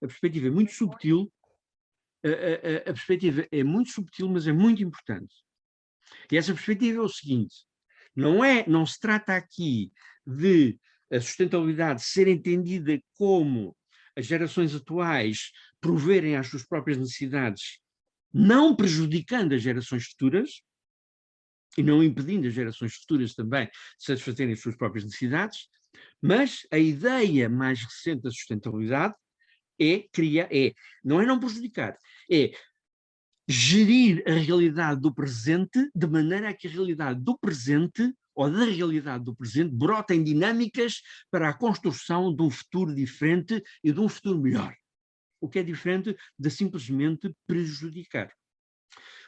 a perspectiva é muito subtil, a perspectiva é muito subtil, mas é muito importante. E essa perspectiva é o seguinte: não se trata aqui de a sustentabilidade ser entendida como as gerações atuais proverem às suas próprias necessidades, não prejudicando as gerações futuras e não impedindo as gerações futuras também de satisfazerem as suas próprias necessidades, mas a ideia mais recente da sustentabilidade não prejudicar, é gerir a realidade do presente de maneira a que a realidade do presente ou da realidade do presente brotem dinâmicas para a construção de um futuro diferente e de um futuro melhor. O que é diferente de simplesmente prejudicar.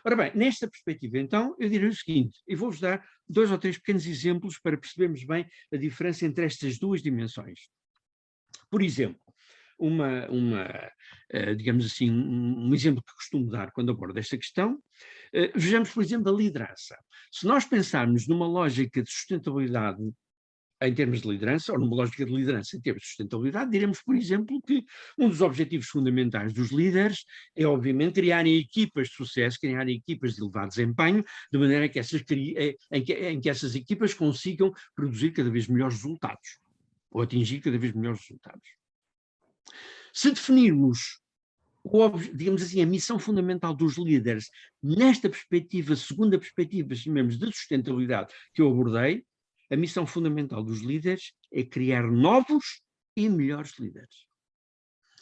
Ora bem, nesta perspectiva, então, eu diria o seguinte, e vou-vos dar 2 ou 3 pequenos exemplos para percebermos bem a diferença entre estas duas dimensões. Por exemplo, digamos assim, um exemplo que costumo dar quando abordo esta questão, vejamos, por exemplo, a liderança. Se nós pensarmos numa lógica de sustentabilidade em termos de liderança, ou numa lógica de liderança em termos de sustentabilidade, diremos, por exemplo, que um dos objetivos fundamentais dos líderes é, obviamente, criarem equipas de sucesso, criarem equipas de elevado desempenho, de maneira que em que essas equipas consigam produzir cada vez melhores resultados, ou atingir cada vez melhores resultados. Se definirmos, digamos assim, a missão fundamental dos líderes nesta perspectiva, segunda perspectiva, chamemos de sustentabilidade, que eu abordei, a missão fundamental dos líderes é criar novos e melhores líderes.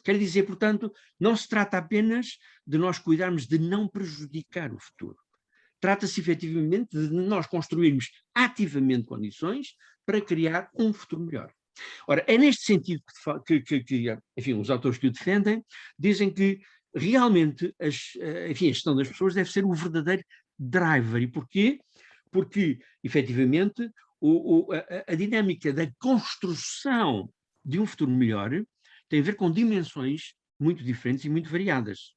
Quer dizer, portanto, não se trata apenas de nós cuidarmos de não prejudicar o futuro. Trata-se efetivamente de nós construirmos ativamente condições para criar um futuro melhor. Ora, é neste sentido que enfim, os autores que o defendem dizem que realmente enfim, a gestão das pessoas deve ser o verdadeiro driver. E porquê? Porque, efetivamente, a dinâmica da construção de um futuro melhor tem a ver com dimensões muito diferentes e muito variadas,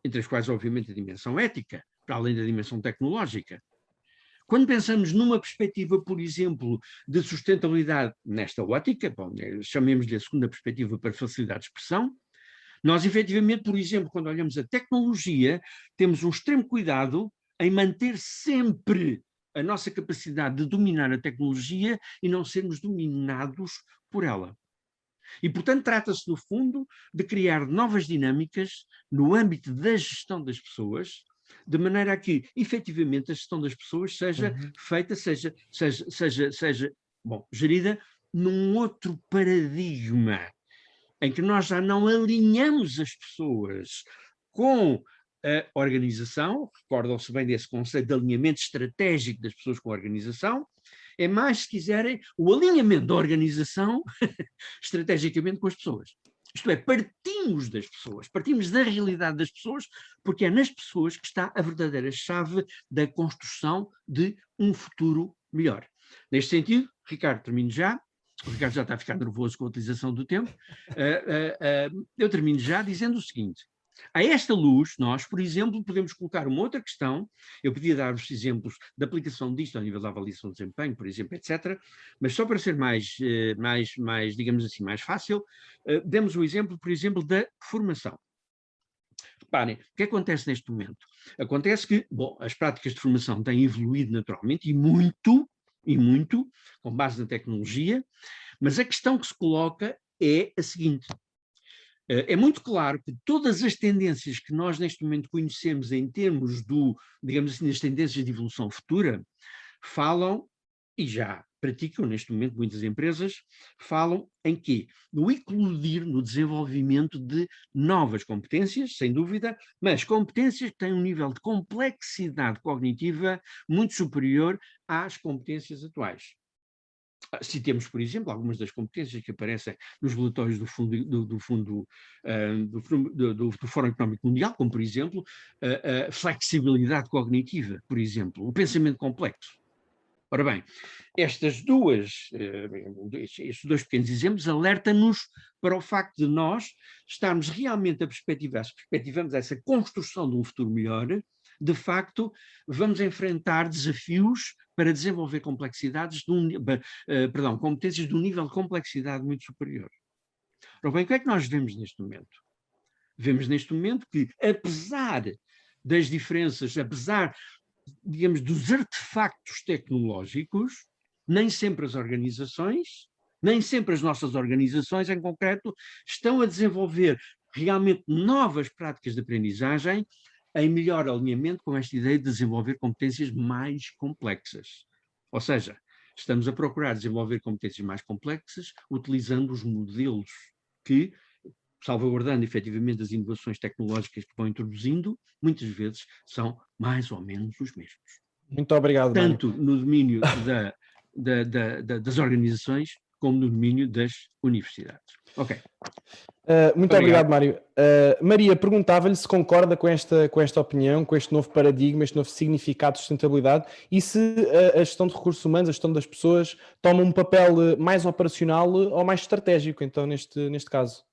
entre as quais, obviamente, a dimensão ética, para além da dimensão tecnológica. Quando pensamos numa perspectiva, por exemplo, de sustentabilidade nesta ótica, chamemos-lhe a segunda perspectiva para facilitar a expressão, nós efetivamente, por exemplo, quando olhamos a tecnologia, temos um extremo cuidado em manter sempre a nossa capacidade de dominar a tecnologia e não sermos dominados por ela. E, portanto, trata-se, no fundo, de criar novas dinâmicas no âmbito da gestão das pessoas, de maneira a que, efetivamente, a gestão das pessoas seja feita, seja gerida num outro paradigma, em que nós já não alinhamos as pessoas com a organização, recordam-se bem desse conceito de alinhamento estratégico das pessoas com a organização, é mais, se quiserem, o alinhamento da organização estrategicamente com as pessoas. Isto é, partimos das pessoas, partimos da realidade das pessoas, porque é nas pessoas que está a verdadeira chave da construção de um futuro melhor. Neste sentido, Ricardo, termino já. O Ricardo já está a ficar nervoso com a utilização do tempo. Eu termino já dizendo o seguinte. A esta luz, nós, por exemplo, podemos colocar uma outra questão. Eu podia dar-vos exemplos da aplicação disto ao nível da avaliação de desempenho, por exemplo, etc. Mas só para ser mais digamos assim, mais fácil, demos o exemplo, por exemplo, da formação. Reparem, o que acontece neste momento? Acontece que, bom, as práticas de formação têm evoluído naturalmente e muito, com base na tecnologia, mas a questão que se coloca é a seguinte. É muito claro que todas as tendências que nós neste momento conhecemos em termos digamos assim, das tendências de evolução futura, falam, e já praticam neste momento muitas empresas, falam em quê? No eclodir, no desenvolvimento de novas competências, sem dúvida, mas competências que têm um nível de complexidade cognitiva muito superior às competências atuais. Citemos, por exemplo, algumas das competências que aparecem nos relatórios do Fórum Económico Mundial, como, por exemplo, a flexibilidade cognitiva, por exemplo, o pensamento complexo. Ora bem, estes dois pequenos exemplos alertam-nos para o facto de nós estarmos realmente perspectivamos essa construção de um futuro melhor. De facto, vamos enfrentar desafios para desenvolver competências de um nível de complexidade muito superior. Ora bem, o que é que nós vemos neste momento? Vemos neste momento que, apesar das diferenças, apesar, digamos, dos artefactos tecnológicos, nem sempre as organizações, nem sempre as nossas organizações em concreto, estão a desenvolver realmente novas práticas de aprendizagem em melhor alinhamento com esta ideia de desenvolver competências mais complexas. Ou seja, estamos a procurar desenvolver competências mais complexas utilizando os modelos que, salvaguardando efetivamente as inovações tecnológicas que vão introduzindo, muitas vezes são mais ou menos os mesmos. Muito obrigado, Mário. Tanto no domínio das organizações como no domínio das universidades. Ok. Muito obrigado, Mário. Maria, perguntava-lhe se concorda com esta opinião, com este novo paradigma, este novo significado de sustentabilidade e se a gestão de recursos humanos, a gestão das pessoas, toma um papel mais operacional ou mais estratégico, então, neste caso.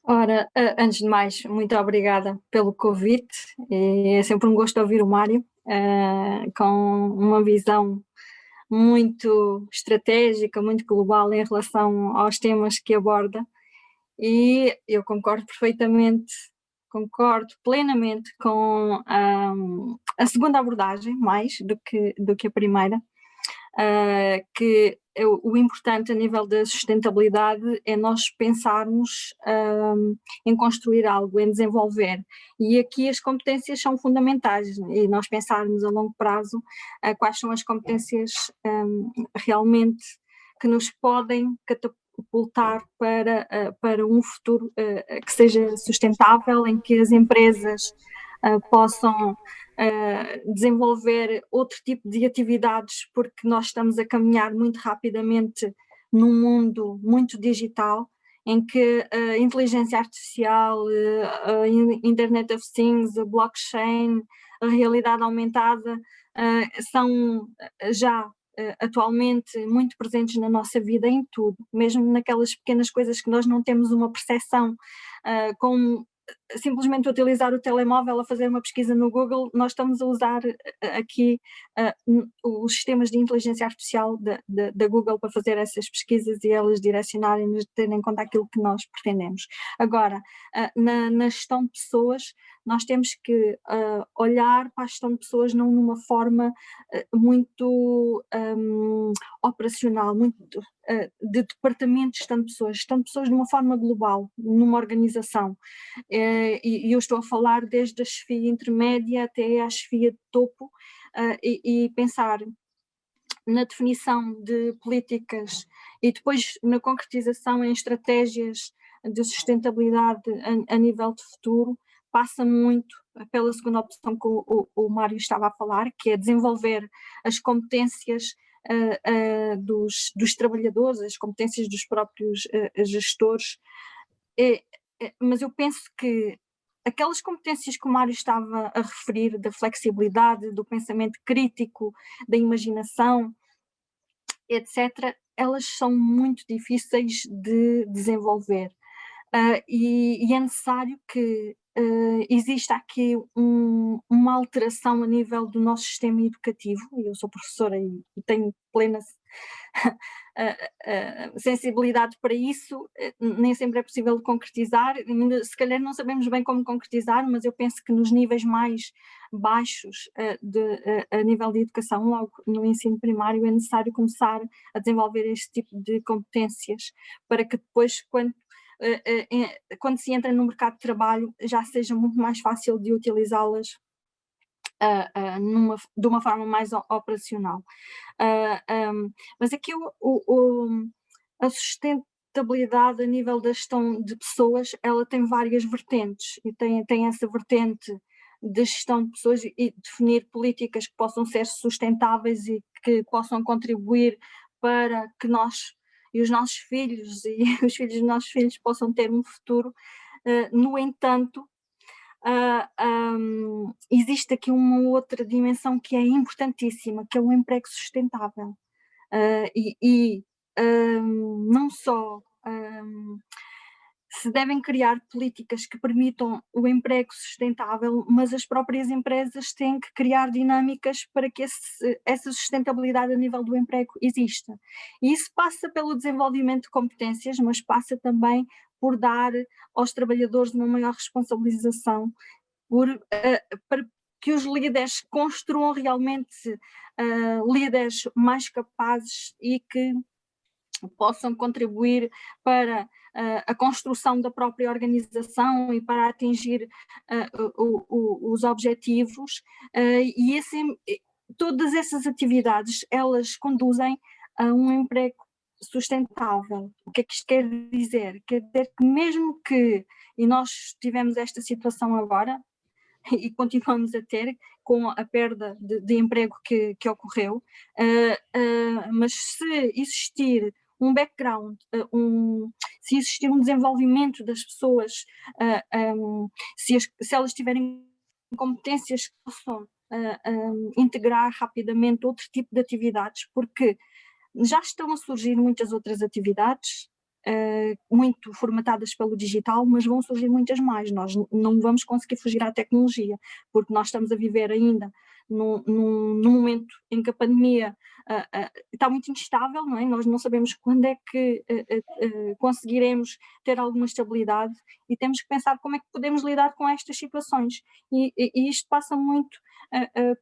Ora, antes de mais, muito obrigada pelo convite. É sempre um gosto ouvir o Mário, com uma visão muito estratégica, muito global em relação aos temas que aborda, e eu concordo perfeitamente, concordo plenamente com a segunda abordagem, mais do que a primeira, que o importante a nível da sustentabilidade é nós pensarmos em construir algo, em desenvolver, e aqui as competências são fundamentais, e nós pensarmos a longo prazo quais são as competências realmente que nos podem catapultar para um futuro que seja sustentável, em que as empresas possam desenvolver outro tipo de atividades, porque nós estamos a caminhar muito rapidamente num mundo muito digital, em que a inteligência artificial, a Internet of Things, a blockchain, a realidade aumentada são já atualmente muito presentes na nossa vida em tudo, mesmo naquelas pequenas coisas que nós não temos uma percepção, como simplesmente utilizar o telemóvel a fazer uma pesquisa no Google. Nós estamos a usar aqui os sistemas de inteligência artificial da Google para fazer essas pesquisas e elas direcionarem-nos, tendo em conta aquilo que nós pretendemos. Agora, na gestão de pessoas, nós temos que olhar para a gestão de pessoas não numa forma muito operacional, muito de departamento de gestão de pessoas de uma forma global, numa organização. E eu estou a falar desde a chefia intermédia até à chefia de topo, e pensar na definição de políticas e depois na concretização em estratégias de sustentabilidade a nível de futuro, passa muito pela segunda opção que o Mário estava a falar, que é desenvolver as competências dos trabalhadores, as competências dos próprios gestores. Mas eu penso que aquelas competências que o Mário estava a referir, da flexibilidade, do pensamento crítico, da imaginação, etc., elas são muito difíceis de desenvolver. E é necessário que exista aqui uma alteração a nível do nosso sistema educativo. Eu sou professora e tenho plena sensibilidade para isso. Nem sempre é possível concretizar, se calhar não sabemos bem como concretizar, mas eu penso que nos níveis mais baixos a nível de educação, logo no ensino primário, é necessário começar a desenvolver este tipo de competências para que depois, quando se entra no mercado de trabalho, já seja muito mais fácil de utilizá-las de uma forma mais operacional. Mas aqui a sustentabilidade a nível da gestão de pessoas, ela tem várias vertentes, e tem essa vertente de gestão de pessoas e definir políticas que possam ser sustentáveis e que possam contribuir para que nós e os nossos filhos e os filhos dos nossos filhos possam ter um futuro. No entanto, existe aqui uma outra dimensão que é importantíssima, que é o emprego sustentável. Não só se devem criar políticas que permitam o emprego sustentável, mas as próprias empresas têm que criar dinâmicas para que essa sustentabilidade a nível do emprego exista. E isso passa pelo desenvolvimento de competências, mas passa também por dar aos trabalhadores uma maior responsabilização, para que os líderes construam realmente líderes mais capazes e que possam contribuir para a construção da própria organização e para atingir os objetivos, e todas essas atividades, elas conduzem a um emprego sustentável. O que é que isto quer dizer? Quer dizer que mesmo que, e nós tivemos esta situação agora, e continuamos a ter com a perda de emprego que ocorreu, mas se existir um background, se existir um desenvolvimento das pessoas, se elas tiverem competências que possam integrar rapidamente outro tipo de atividades, porque já estão a surgir muitas outras atividades, muito formatadas pelo digital, mas vão surgir muitas mais. Nós não vamos conseguir fugir à tecnologia, porque nós estamos a viver ainda num momento em que a pandemia está muito instável, não é? Nós não sabemos quando é que conseguiremos ter alguma estabilidade, e temos que pensar como é que podemos lidar com estas situações, e isto passa muito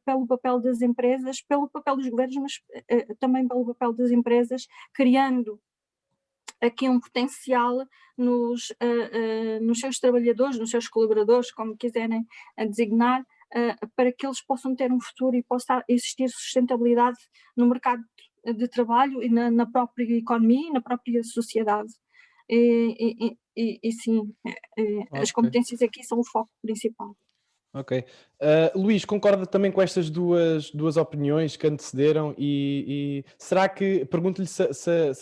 pelo papel das empresas, pelo papel dos governos, mas também pelo papel das empresas, criando aqui um potencial nos seus trabalhadores, nos seus colaboradores, como quiserem designar, para que eles possam ter um futuro e possa existir sustentabilidade no mercado de trabalho e na própria economia e na própria sociedade. E sim, as competências aqui são o foco principal. Ok. Luís, concorda também com estas duas opiniões que antecederam e será que, pergunto-lhe se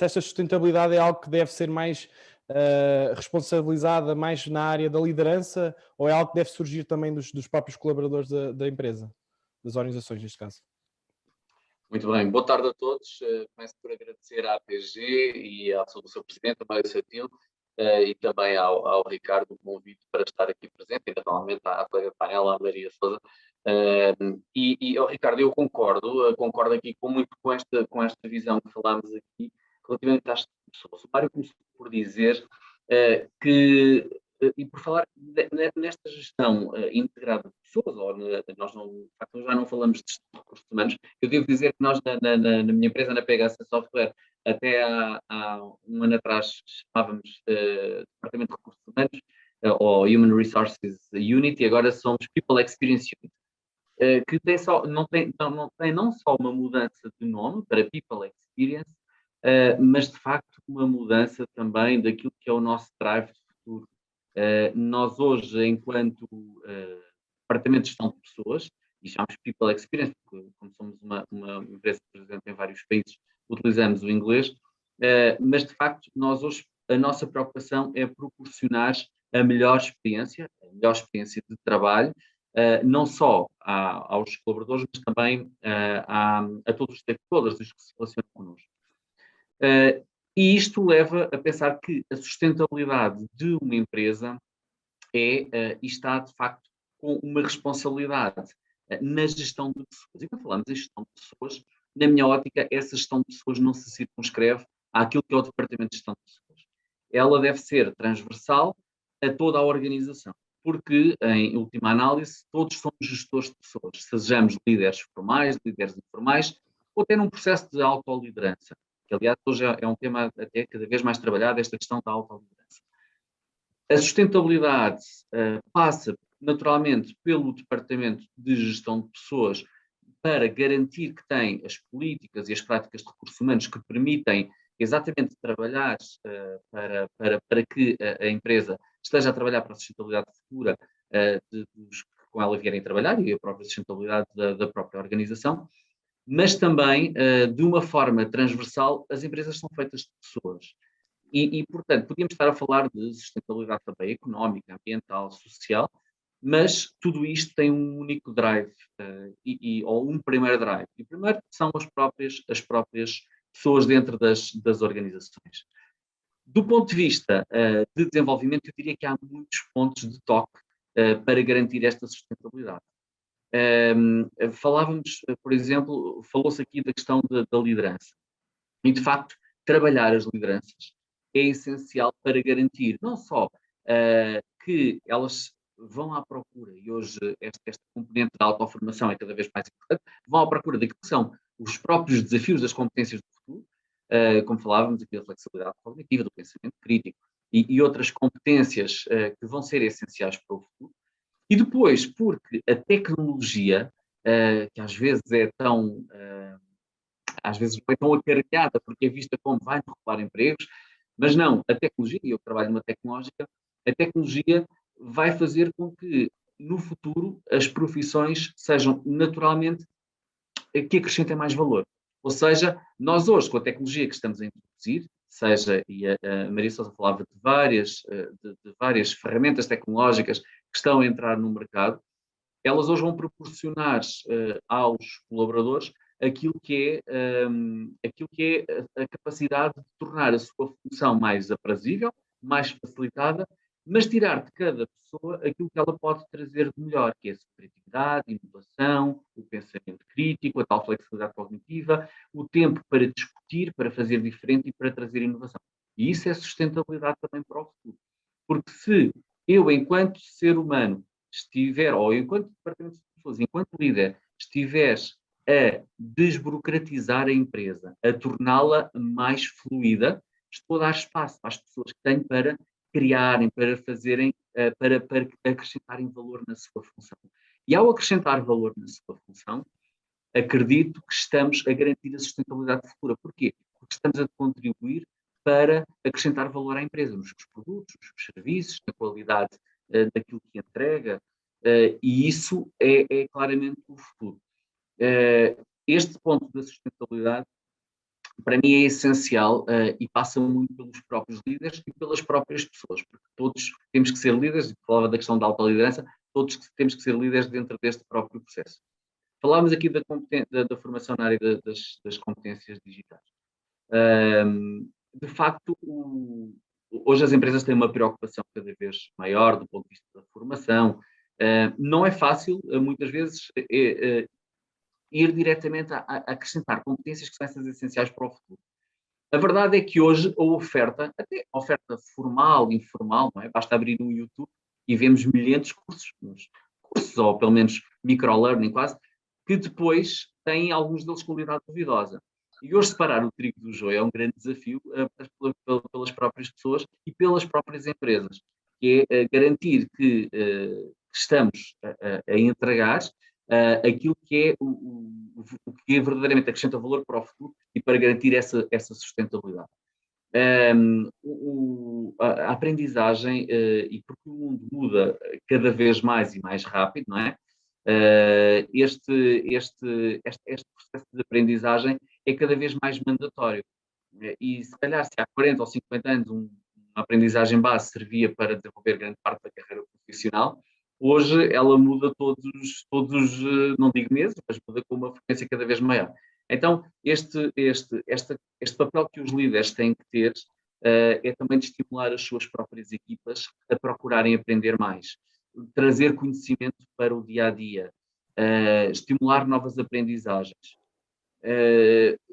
esta sustentabilidade é algo que deve ser mais responsabilizada mais na área da liderança, ou é algo que deve surgir também dos próprios colaboradores da empresa, das organizações neste caso? Muito bem, boa tarde a todos. Começo por agradecer à APG e ao seu presidente, ao Mário Satil, e também ao Ricardo o convite para estar aqui presente, e naturalmente à colega de painel, à Maria Sousa. E ao Ricardo, eu concordo aqui com esta visão que falámos aqui relativamente às pessoas. O Mário começou por dizer que, e por falar nesta gestão integrada de pessoas, ou nós de facto já não falamos de recursos humanos. Eu devo dizer que nós na minha empresa, na PHC Software, até há um ano atrás chamávamos Departamento de Recursos Humanos, ou Human Resources Unit, e agora somos People Experience Unit, que não tem não só uma mudança de nome para People Experience, mas de facto uma mudança também daquilo que é o nosso drive de futuro. Nós hoje, enquanto Departamento de Gestão de Pessoas, e chamamos People Experience, porque como somos uma empresa presente em vários países, utilizamos o inglês, mas de facto nós hoje, a nossa preocupação é proporcionar a melhor experiência de trabalho, não só aos colaboradores, mas também a todos os stakeholders que se relacionam connosco. E isto leva a pensar que a sustentabilidade de uma empresa está, de facto, com uma responsabilidade na gestão de pessoas. E quando falamos em gestão de pessoas, na minha ótica, essa gestão de pessoas não se circunscreve àquilo que é o Departamento de Gestão de Pessoas. Ela deve ser transversal a toda a organização, porque, em última análise, todos somos gestores de pessoas, sejamos líderes formais, líderes informais, ou até num processo de autoliderança, que, aliás, hoje é um tema até cada vez mais trabalhado, esta questão da autoliderança. A sustentabilidade passa, naturalmente, pelo Departamento de Gestão de Pessoas para garantir que tem as políticas e as práticas de recursos humanos que permitem exatamente trabalhar para que a empresa esteja a trabalhar para a sustentabilidade futura dos que com ela vierem trabalhar e a própria sustentabilidade da própria organização, mas também, de uma forma transversal, as empresas são feitas de pessoas. Portanto, podíamos estar a falar de sustentabilidade também económica, ambiental, social, mas tudo isto tem um único drive, ou um primeiro drive. E o primeiro são as próprias pessoas dentro das organizações. Do ponto de vista de desenvolvimento, eu diria que há muitos pontos de toque para garantir esta sustentabilidade. Falávamos, por exemplo, falou-se aqui da questão da liderança. E, de facto, trabalhar as lideranças é essencial para garantir não só que elas vão à procura, e hoje esta componente da autoformação é cada vez mais importante, vão à procura daquilo que são os próprios desafios das competências do futuro, como falávamos aqui da flexibilidade cognitiva, do pensamento crítico e outras competências que vão ser essenciais para o futuro. E depois, porque a tecnologia, que às vezes às vezes não é tão acarreada, porque é vista como vai derrubar empregos, mas não, a tecnologia, e eu trabalho numa tecnológica, a tecnologia vai fazer com que, no futuro, as profissões sejam naturalmente que acrescentem mais valor. Ou seja, nós hoje, com a tecnologia que estamos a introduzir, seja, e a Maria Sousa falava de várias ferramentas tecnológicas que estão a entrar no mercado, elas hoje vão proporcionar aos colaboradores aquilo que é a capacidade de tornar a sua função mais aprazível, mais facilitada, mas tirar de cada pessoa aquilo que ela pode trazer de melhor, que é a sua criatividade, a inovação, o pensamento crítico, a tal flexibilidade cognitiva, o tempo para discutir, para fazer diferente e para trazer inovação. E isso é sustentabilidade também para o futuro. Porque se eu, enquanto ser humano, estiver, ou enquanto departamento de pessoas, enquanto líder, estiver a desburocratizar a empresa, a torná-la mais fluida, estou a dar espaço às pessoas que têm para criarem, para fazerem, para acrescentarem valor na sua função. E ao acrescentar valor na sua função, acredito que estamos a garantir a sustentabilidade futura. Porquê? Porque estamos a contribuir para acrescentar valor à empresa, nos seus produtos, nos seus serviços, na qualidade daquilo que entrega, e isso é claramente o futuro. Este ponto da sustentabilidade, para mim, é essencial e passa muito pelos próprios líderes e pelas próprias pessoas, porque todos temos que ser líderes, e falava da questão da alta liderança, todos temos que ser líderes dentro deste próprio processo. Falámos aqui da formação na área das competências digitais. De facto, hoje as empresas têm uma preocupação cada vez maior do ponto de vista da formação. Não é fácil, muitas vezes, ir diretamente a acrescentar competências que são essas essenciais para o futuro. A verdade é que hoje a oferta, até a oferta formal, informal, não é? Basta abrir um YouTube e vemos milhares de cursos, ou pelo menos microlearning quase, que depois têm alguns deles qualidade duvidosa. E hoje separar o trigo do joio é um grande desafio pelas próprias pessoas e pelas próprias empresas, que é garantir que estamos a entregar aquilo que é o que é verdadeiramente acrescenta valor para o futuro e para garantir essa sustentabilidade. A aprendizagem, e porque o mundo muda cada vez mais e mais rápido, não é? Este processo de aprendizagem é cada vez mais mandatório. E se calhar se há 40 ou 50 anos uma aprendizagem base servia para desenvolver grande parte da carreira profissional, hoje ela muda todos não digo meses, mas muda com uma frequência cada vez maior. Então, este papel que os líderes têm que ter é também de estimular as suas próprias equipas a procurarem aprender mais, trazer conhecimento para o dia-a-dia, estimular novas aprendizagens.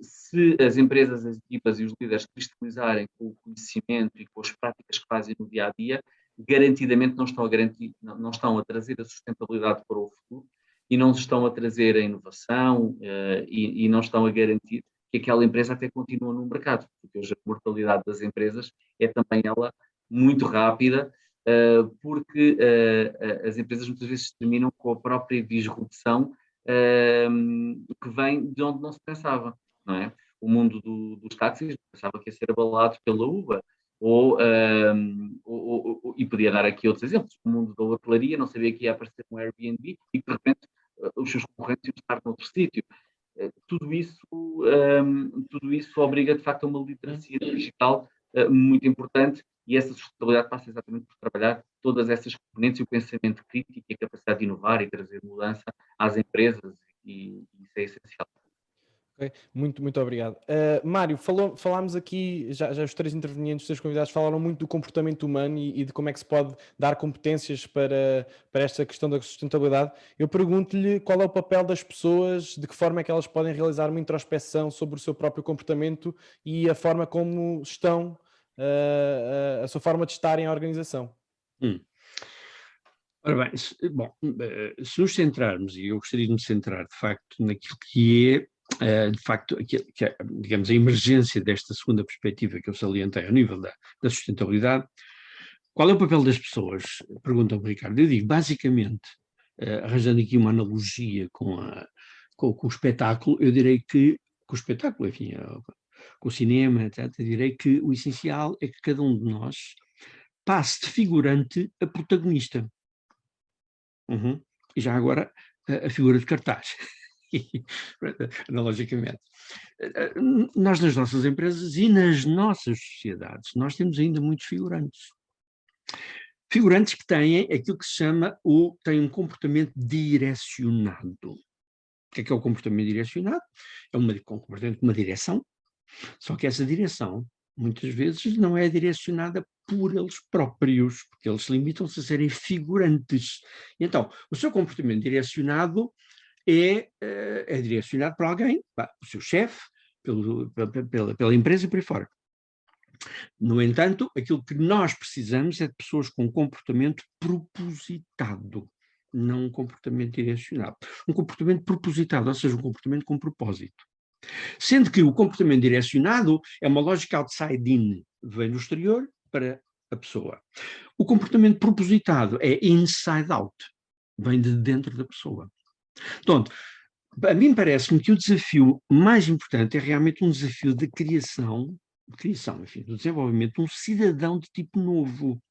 Se as empresas, as equipas e os líderes cristalizarem com o conhecimento e com as práticas que fazem no dia-a-dia, garantidamente não estão a trazer a sustentabilidade para o futuro e não estão a trazer a inovação e não estão a garantir que aquela empresa até continua no mercado, porque hoje a mortalidade das empresas é também ela muito rápida, porque as empresas muitas vezes terminam com a própria disrupção que vem de onde não se pensava, não é? O mundo dos táxis pensava que ia ser abalado pela Uber, e podia dar aqui outros exemplos. O mundo da hotelaria não sabia que ia aparecer um Airbnb e que de repente os seus concorrentes iam estar noutro sítio. Tudo isso obriga de facto a uma literacia digital muito importante, e essa sustentabilidade passa exatamente por trabalhar todas essas componentes e o pensamento crítico e a capacidade de inovar e trazer mudança às empresas, e isso é essencial. Okay. Muito obrigado. Mário, falámos aqui, já os três intervenientes, os três convidados falaram muito do comportamento humano e de como é que se pode dar competências para esta questão da sustentabilidade. Eu pergunto-lhe qual é o papel das pessoas, de que forma é que elas podem realizar uma introspeção sobre o seu próprio comportamento e a forma como estão, a sua forma de estar em organização. Ora bem, se nos centrarmos, e eu gostaria de me centrar de facto naquilo que é, de facto, digamos, a emergência desta segunda perspectiva que eu salientei ao nível da sustentabilidade, qual é o papel das pessoas? Pergunta-me, Ricardo. Eu digo, basicamente, arranjando aqui uma analogia com o espetáculo, eu direi que, com o espetáculo, enfim, com o cinema, etc., direi que o essencial é que cada um de nós passe de figurante a protagonista. E já agora a figura de cartaz, analogicamente. Nós nas nossas empresas e nas nossas sociedades, nós temos ainda muitos figurantes. Figurantes que têm aquilo que se chama têm um comportamento direcionado. O que é o comportamento direcionado? É um comportamento com uma direção, só que essa direção muitas vezes não é direcionada por eles próprios, porque eles limitam-se a serem figurantes. E então, o seu comportamento direcionado é direcionado por alguém, o seu chefe, pela empresa e por aí fora. No entanto, aquilo que nós precisamos é de pessoas com comportamento propositado, não um comportamento direcionado. Um comportamento propositado, ou seja, um comportamento com propósito. Sendo que o comportamento direcionado é uma lógica outside-in, vem do exterior para a pessoa. O comportamento propositado é inside-out, vem de dentro da pessoa. Portanto, a mim parece-me que o desafio mais importante é realmente um desafio de criação, enfim, do desenvolvimento de um cidadão de tipo novo.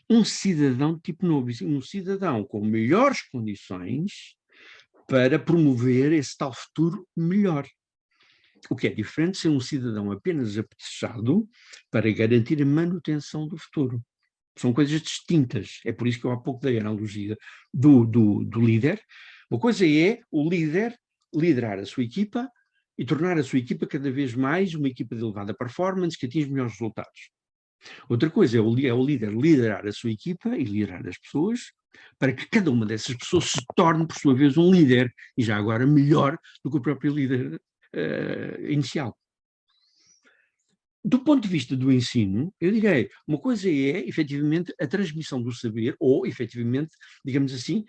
Um cidadão de tipo novo, um cidadão com melhores condições para promover esse tal futuro melhor. O que é diferente de ser um cidadão apenas apetechado para garantir a manutenção do futuro. São coisas distintas. É por isso que eu há pouco dei a analogia do líder. Uma coisa é o líder liderar a sua equipa e tornar a sua equipa cada vez mais uma equipa de elevada performance que atinge melhores resultados. Outra coisa é o líder liderar a sua equipa e liderar as pessoas para que cada uma dessas pessoas se torne, por sua vez, um líder, e já agora melhor do que o próprio líder inicial. Do ponto de vista do ensino, eu direi, uma coisa é, efetivamente, a transmissão do saber, ou, efetivamente, digamos assim,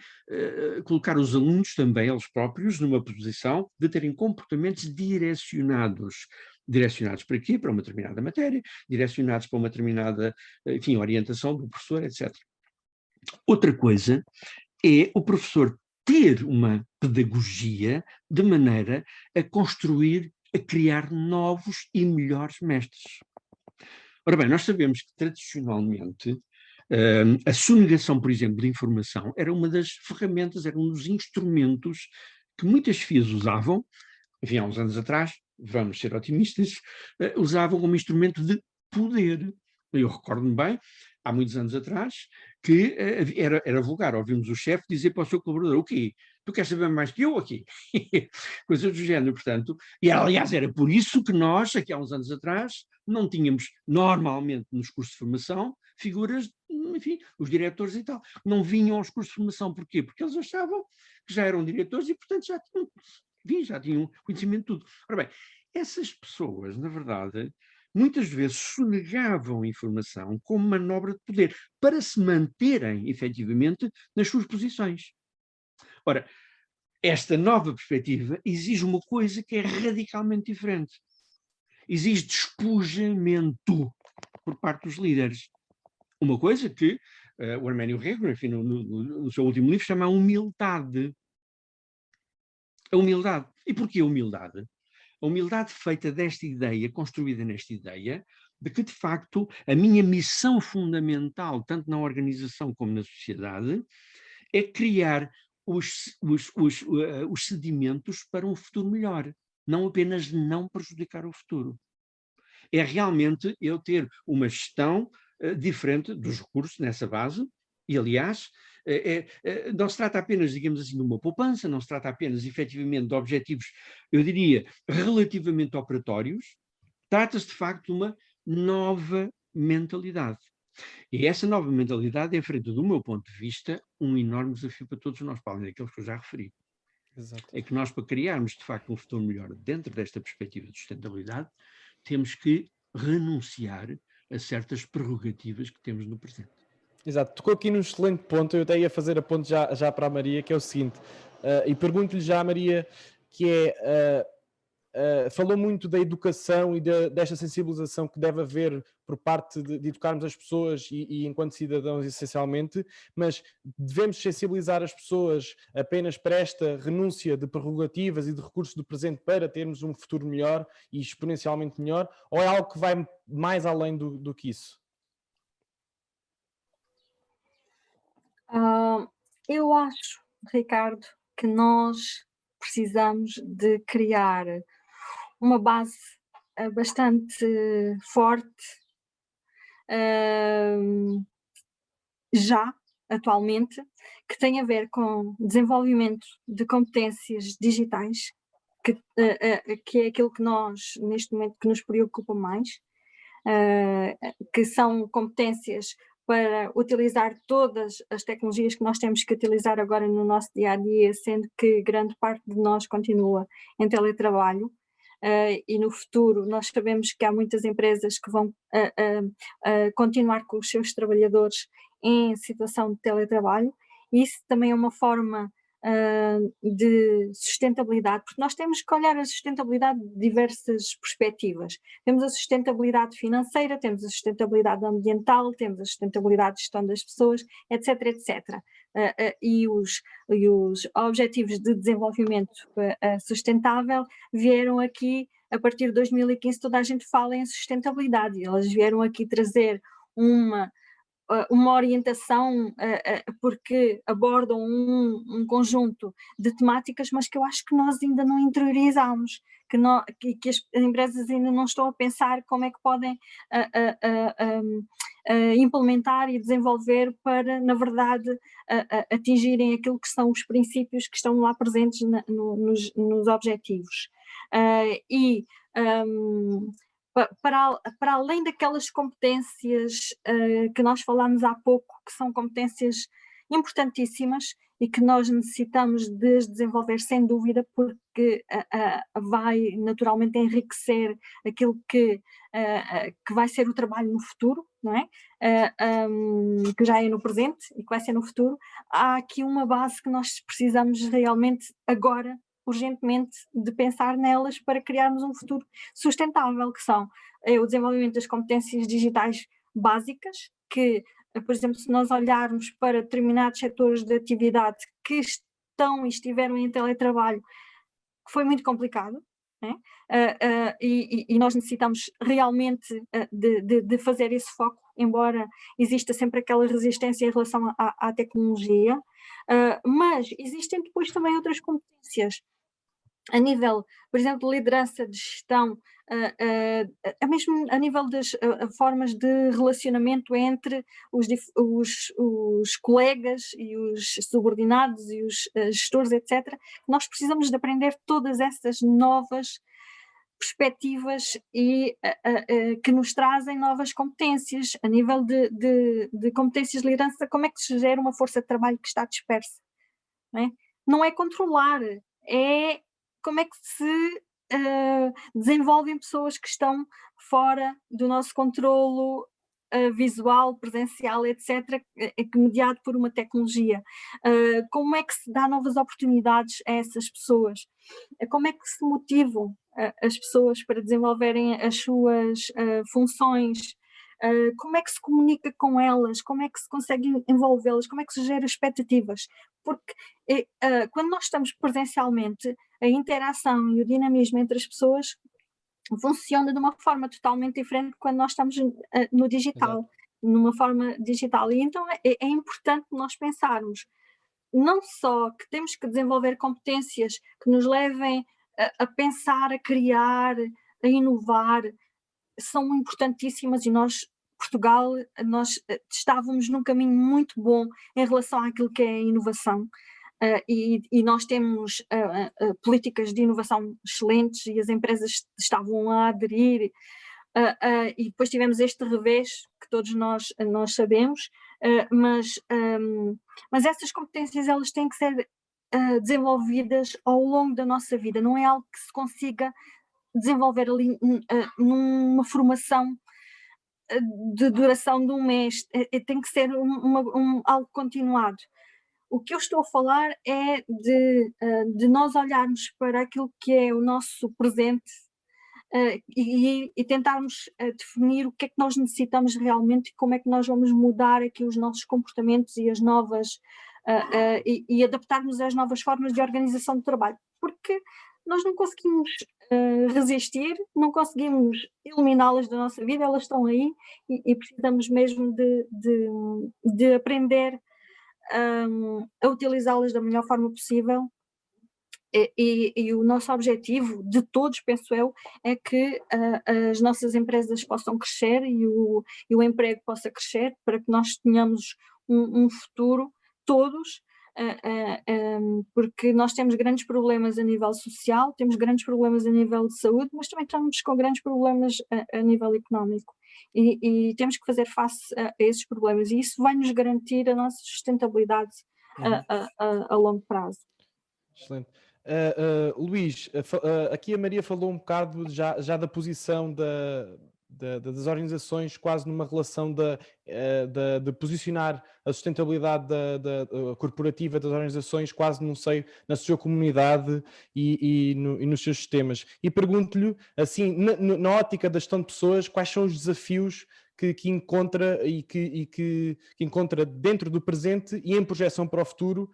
colocar os alunos também, eles próprios, numa posição de terem comportamentos direcionados. Direcionados para quê? Para uma determinada matéria, direcionados para uma determinada, enfim, orientação do professor, etc. Outra coisa é o professor ter uma pedagogia de maneira a construir, a criar novos e melhores mestres. Ora bem, nós sabemos que tradicionalmente a sonegação, por exemplo, de informação era uma das ferramentas, era um dos instrumentos que muitas FIAs usavam, enfim, há uns anos atrás, vamos ser otimistas, usavam como instrumento de poder. Eu recordo-me bem, há muitos anos atrás, que era vulgar ouvirmos o chefe dizer para o seu colaborador: o quê? Tu queres saber mais que eu aqui? Coisas do género, portanto. E, aliás, era por isso que nós, aqui há uns anos atrás, não tínhamos, normalmente, nos cursos de formação, figuras, enfim, os diretores e tal. Não vinham aos cursos de formação. Porquê? Porque eles achavam que já eram diretores e, portanto, já tinham conhecimento de tudo. Ora bem, essas pessoas, na verdade, muitas vezes sonegavam informação como manobra de poder para se manterem, efetivamente, nas suas posições. Ora, esta nova perspectiva exige uma coisa que é radicalmente diferente. Exige despojamento por parte dos líderes. Uma coisa que o Herménio Rego, enfim, no seu último livro, chama a humildade. A humildade. E porquê a humildade? A humildade feita desta ideia, construída nesta ideia, de que, de facto, a minha missão fundamental, tanto na organização como na sociedade, é criar os sedimentos para um futuro melhor, não apenas não prejudicar o futuro. É realmente eu ter uma gestão diferente dos recursos nessa base, e, aliás, Não se trata apenas, digamos assim, de uma poupança, não se trata apenas, efetivamente, de objetivos, eu diria, relativamente operatórios, trata-se, de facto, de uma nova mentalidade. E essa nova mentalidade enfrenta, do meu ponto de vista, um enorme desafio para todos nós, para além daqueles que eu já referi. Exato. É que nós, para criarmos, de facto, um futuro melhor dentro desta perspectiva de sustentabilidade, temos que renunciar a certas prerrogativas que temos no presente. Exato, tocou aqui num excelente ponto, eu até ia fazer a ponte já para a Maria, que é o seguinte, e pergunto-lhe já à Maria, que é, falou muito da educação e desta sensibilização que deve haver por parte de educarmos as pessoas e enquanto cidadãos essencialmente, mas devemos sensibilizar as pessoas apenas para esta renúncia de prerrogativas e de recursos do presente para termos um futuro melhor e exponencialmente melhor, ou é algo que vai mais além do que isso? Eu acho, Ricardo, que nós precisamos de criar uma base bastante forte já, atualmente, que tem a ver com desenvolvimento de competências digitais, que é aquilo que nós, neste momento, que nos preocupa mais, que são competências para utilizar todas as tecnologias que nós temos que utilizar agora no nosso dia-a-dia, sendo que grande parte de nós continua em teletrabalho, e no futuro nós sabemos que há muitas empresas que vão continuar com os seus trabalhadores em situação de teletrabalho, e isso também é uma forma de sustentabilidade, porque nós temos que olhar a sustentabilidade de diversas perspectivas. Temos a sustentabilidade financeira, temos a sustentabilidade ambiental, temos a sustentabilidade de gestão das pessoas, etc, etc. E os objetivos de desenvolvimento sustentável vieram aqui, a partir de 2015 toda a gente fala em sustentabilidade, e elas vieram aqui trazer uma orientação, porque abordam um conjunto de temáticas, mas que eu acho que nós ainda não interiorizamos, que as empresas ainda não estão a pensar como é que podem implementar e desenvolver para, na verdade, atingirem aquilo que são os princípios que estão lá presentes nos objetivos. Para além daquelas competências que nós falámos há pouco, que são competências importantíssimas e que nós necessitamos de desenvolver sem dúvida, porque vai naturalmente enriquecer aquilo que vai ser o trabalho no futuro, não é? Que já é no presente e que vai ser no futuro. Há aqui uma base que nós precisamos realmente agora, urgentemente, de pensar nelas para criarmos um futuro sustentável, que são o desenvolvimento das competências digitais básicas, que, por exemplo, se nós olharmos para determinados setores de atividade que estão e estiveram em teletrabalho, que foi muito complicado, né? E nós necessitamos realmente de fazer esse foco, embora exista sempre aquela resistência em relação à tecnologia, mas existem depois também outras competências a nível, por exemplo, de liderança, de gestão, mesmo a nível das formas de relacionamento entre os colegas e os subordinados e os gestores, etc. Nós precisamos de aprender todas essas novas perspectivas e que nos trazem novas competências. A nível de competências de liderança, como é que se gera uma força de trabalho que está dispersa? Não é controlar, é como é que se desenvolvem pessoas que estão fora do nosso controlo visual, presencial, etc., mediado por uma tecnologia. Como é que se dá novas oportunidades a essas pessoas? Como é que se motivam as pessoas para desenvolverem as suas funções? Como é que se comunica com elas? Como é que se consegue envolvê-las? Como é que se gera expectativas? Porque quando nós estamos presencialmente, a interação e o dinamismo entre as pessoas funciona de uma forma totalmente diferente quando nós estamos no digital, Exato. numa forma digital. E então é importante nós pensarmos não só que temos que desenvolver competências que nos levem a pensar, a criar, a inovar, são importantíssimas e nós Portugal, nós estávamos num caminho muito bom em relação àquilo que é a inovação. E nós temos políticas de inovação excelentes e as empresas estavam a aderir, e depois tivemos este revés que todos nós sabemos, mas essas competências elas têm que ser desenvolvidas ao longo da nossa vida, não é algo que se consiga desenvolver ali numa formação de duração de um mês, tem que ser algo continuado. O que eu estou a falar é de nós olharmos para aquilo que é o nosso presente e tentarmos definir o que é que nós necessitamos realmente e como é que nós vamos mudar aqui os nossos comportamentos e as novas e adaptarmos às novas formas de organização do trabalho, porque nós não conseguimos resistir, não conseguimos eliminá-las da nossa vida, elas estão aí e precisamos mesmo de aprender a utilizá-las da melhor forma possível. E o nosso objetivo, de todos, penso eu, é que as nossas empresas possam crescer e o emprego possa crescer, para que nós tenhamos um futuro, todos, porque nós temos grandes problemas a nível social, temos grandes problemas a nível de saúde, mas também estamos com grandes problemas a nível económico. E temos que fazer face a esses problemas, e isso vai nos garantir a nossa sustentabilidade a longo prazo. Excelente. Luís, aqui a Maria falou um bocado já da posição das organizações, quase numa relação de posicionar a sustentabilidade corporativa das organizações quase na sua comunidade e nos seus sistemas. E pergunto-lhe, assim, na ótica da gestão de pessoas, quais são os desafios que encontra e que encontra dentro do presente e em projeção para o futuro,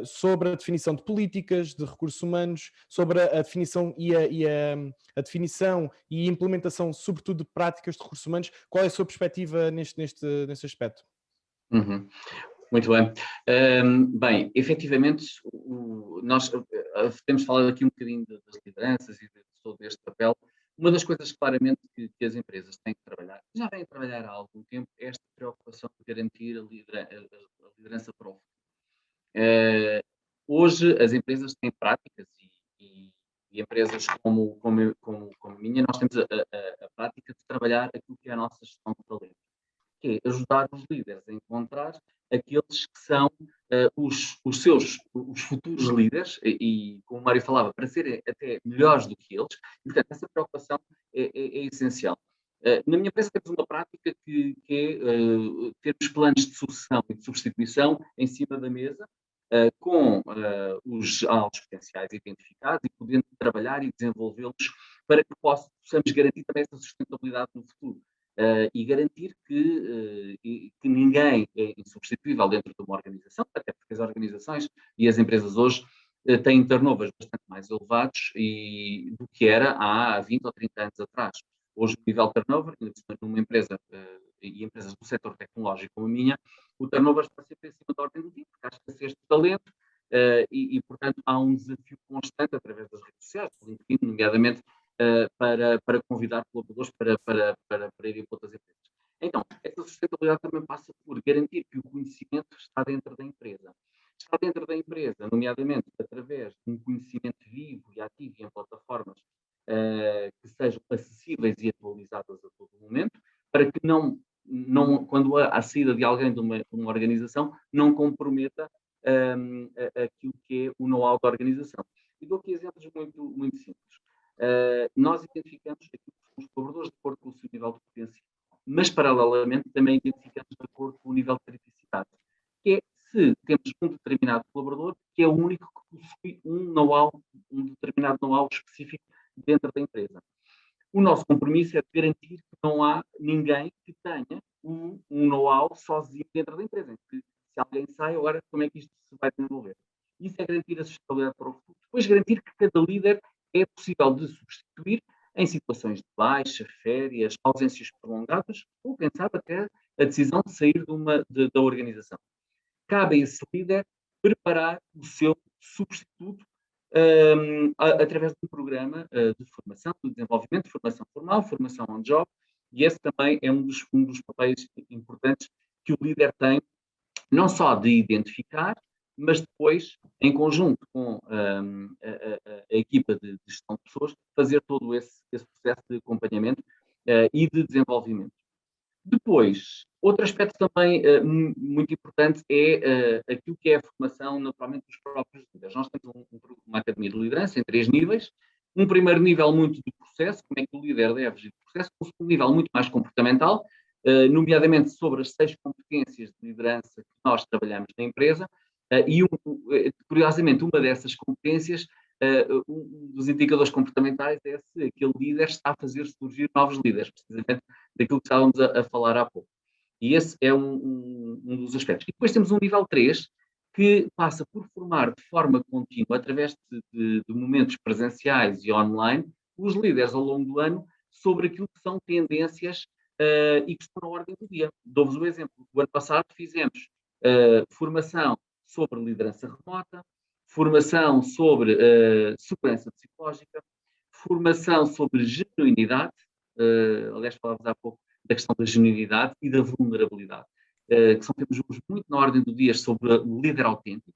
sobre a definição de políticas, de recursos humanos, sobre a definição a definição e implementação, sobretudo, de práticas de recursos humanos. Qual é a sua perspectiva nesse aspecto? Uhum. Muito bem. Bem, efetivamente, nós temos falado aqui um bocadinho das lideranças e de todo este papel. Uma das coisas claramente que as empresas têm que trabalhar, já vêm a trabalhar há algum tempo, é esta preocupação de garantir a liderança para o futuro. Hoje as empresas têm práticas e empresas como a minha, nós temos a prática de trabalhar aquilo que é a nossa gestão de talento, que é ajudar os líderes a encontrar aqueles que são os futuros líderes, e como o Mário falava, para serem até melhores do que eles, e portanto essa preocupação é essencial. Na minha empresa temos uma prática que é termos planos de sucessão e de substituição em cima da mesa, com os altos potenciais identificados e podendo trabalhar e desenvolvê-los para que possamos garantir também essa sustentabilidade no futuro. E garantir que ninguém é insubstituível dentro de uma organização, até porque as organizações e as empresas hoje têm turnovers bastante mais elevados do que era há 20 ou 30 anos atrás. Hoje o nível de turnover, numa empresa e empresas do setor tecnológico como a minha, o turnover está sempre em cima da ordem do dia, porque há escassez de talento e, portanto, há um desafio constante através das redes sociais, LinkedIn, nomeadamente, para convidar colaboradores para irem para outras empresas. Então, essa sustentabilidade também passa por garantir que o conhecimento está dentro da empresa. Está dentro da empresa, nomeadamente através de um conhecimento vivo e ativo em plataformas que sejam acessíveis e atualizadas a todo momento, para que não quando há a saída de alguém de uma organização, não comprometa aquilo que é o know-how da organização. E dou aqui exemplos muito, muito simples. Nós identificamos aquilo que são os colaboradores de acordo com o seu nível de potencial, mas paralelamente também identificamos de acordo com o nível de criticidade, que é se temos um determinado colaborador que é o único que possui um determinado know-how específico dentro da empresa. O nosso compromisso é de garantir que não há ninguém que tenha um know-how sozinho dentro da empresa, que se alguém sai, agora como é que isto se vai desenvolver? Isso é garantir a sustentabilidade para o futuro. Depois garantir que cada líder é possível de substituir em situações de baixa, férias, ausências prolongadas, ou quem sabe até a decisão de sair da organização. Cabe a esse líder preparar o seu substituto através de um programa de formação, de desenvolvimento, de formação formal, formação on-job, E esse também é um dos papéis importantes que o líder tem, não só de identificar, mas depois, em conjunto com a equipa de gestão de pessoas, fazer todo esse processo de acompanhamento e de desenvolvimento. Depois, outro aspecto também muito importante é aquilo que é a formação, naturalmente, dos próprios líderes. Nós temos uma academia de liderança em 3 níveis. Um primeiro nível muito de processo, como é que o líder deve agir de processo. Um segundo nível muito mais comportamental, nomeadamente sobre as 6 competências de liderança que nós trabalhamos na empresa. E, curiosamente, uma dessas competências, um dos indicadores comportamentais é se aquele líder está a fazer surgir novos líderes, precisamente daquilo que estávamos a falar há pouco. E esse é um dos aspectos. E depois temos um nível 3, que passa por formar de forma contínua, através de momentos presenciais e online, os líderes ao longo do ano sobre aquilo que são tendências e que estão na ordem do dia. Dou-vos um exemplo. O ano passado fizemos formação sobre liderança remota, formação sobre segurança psicológica, formação sobre genuinidade, aliás, falávamos há pouco da questão da genuinidade e da vulnerabilidade, que são temas muito na ordem do dia sobre o líder autêntico.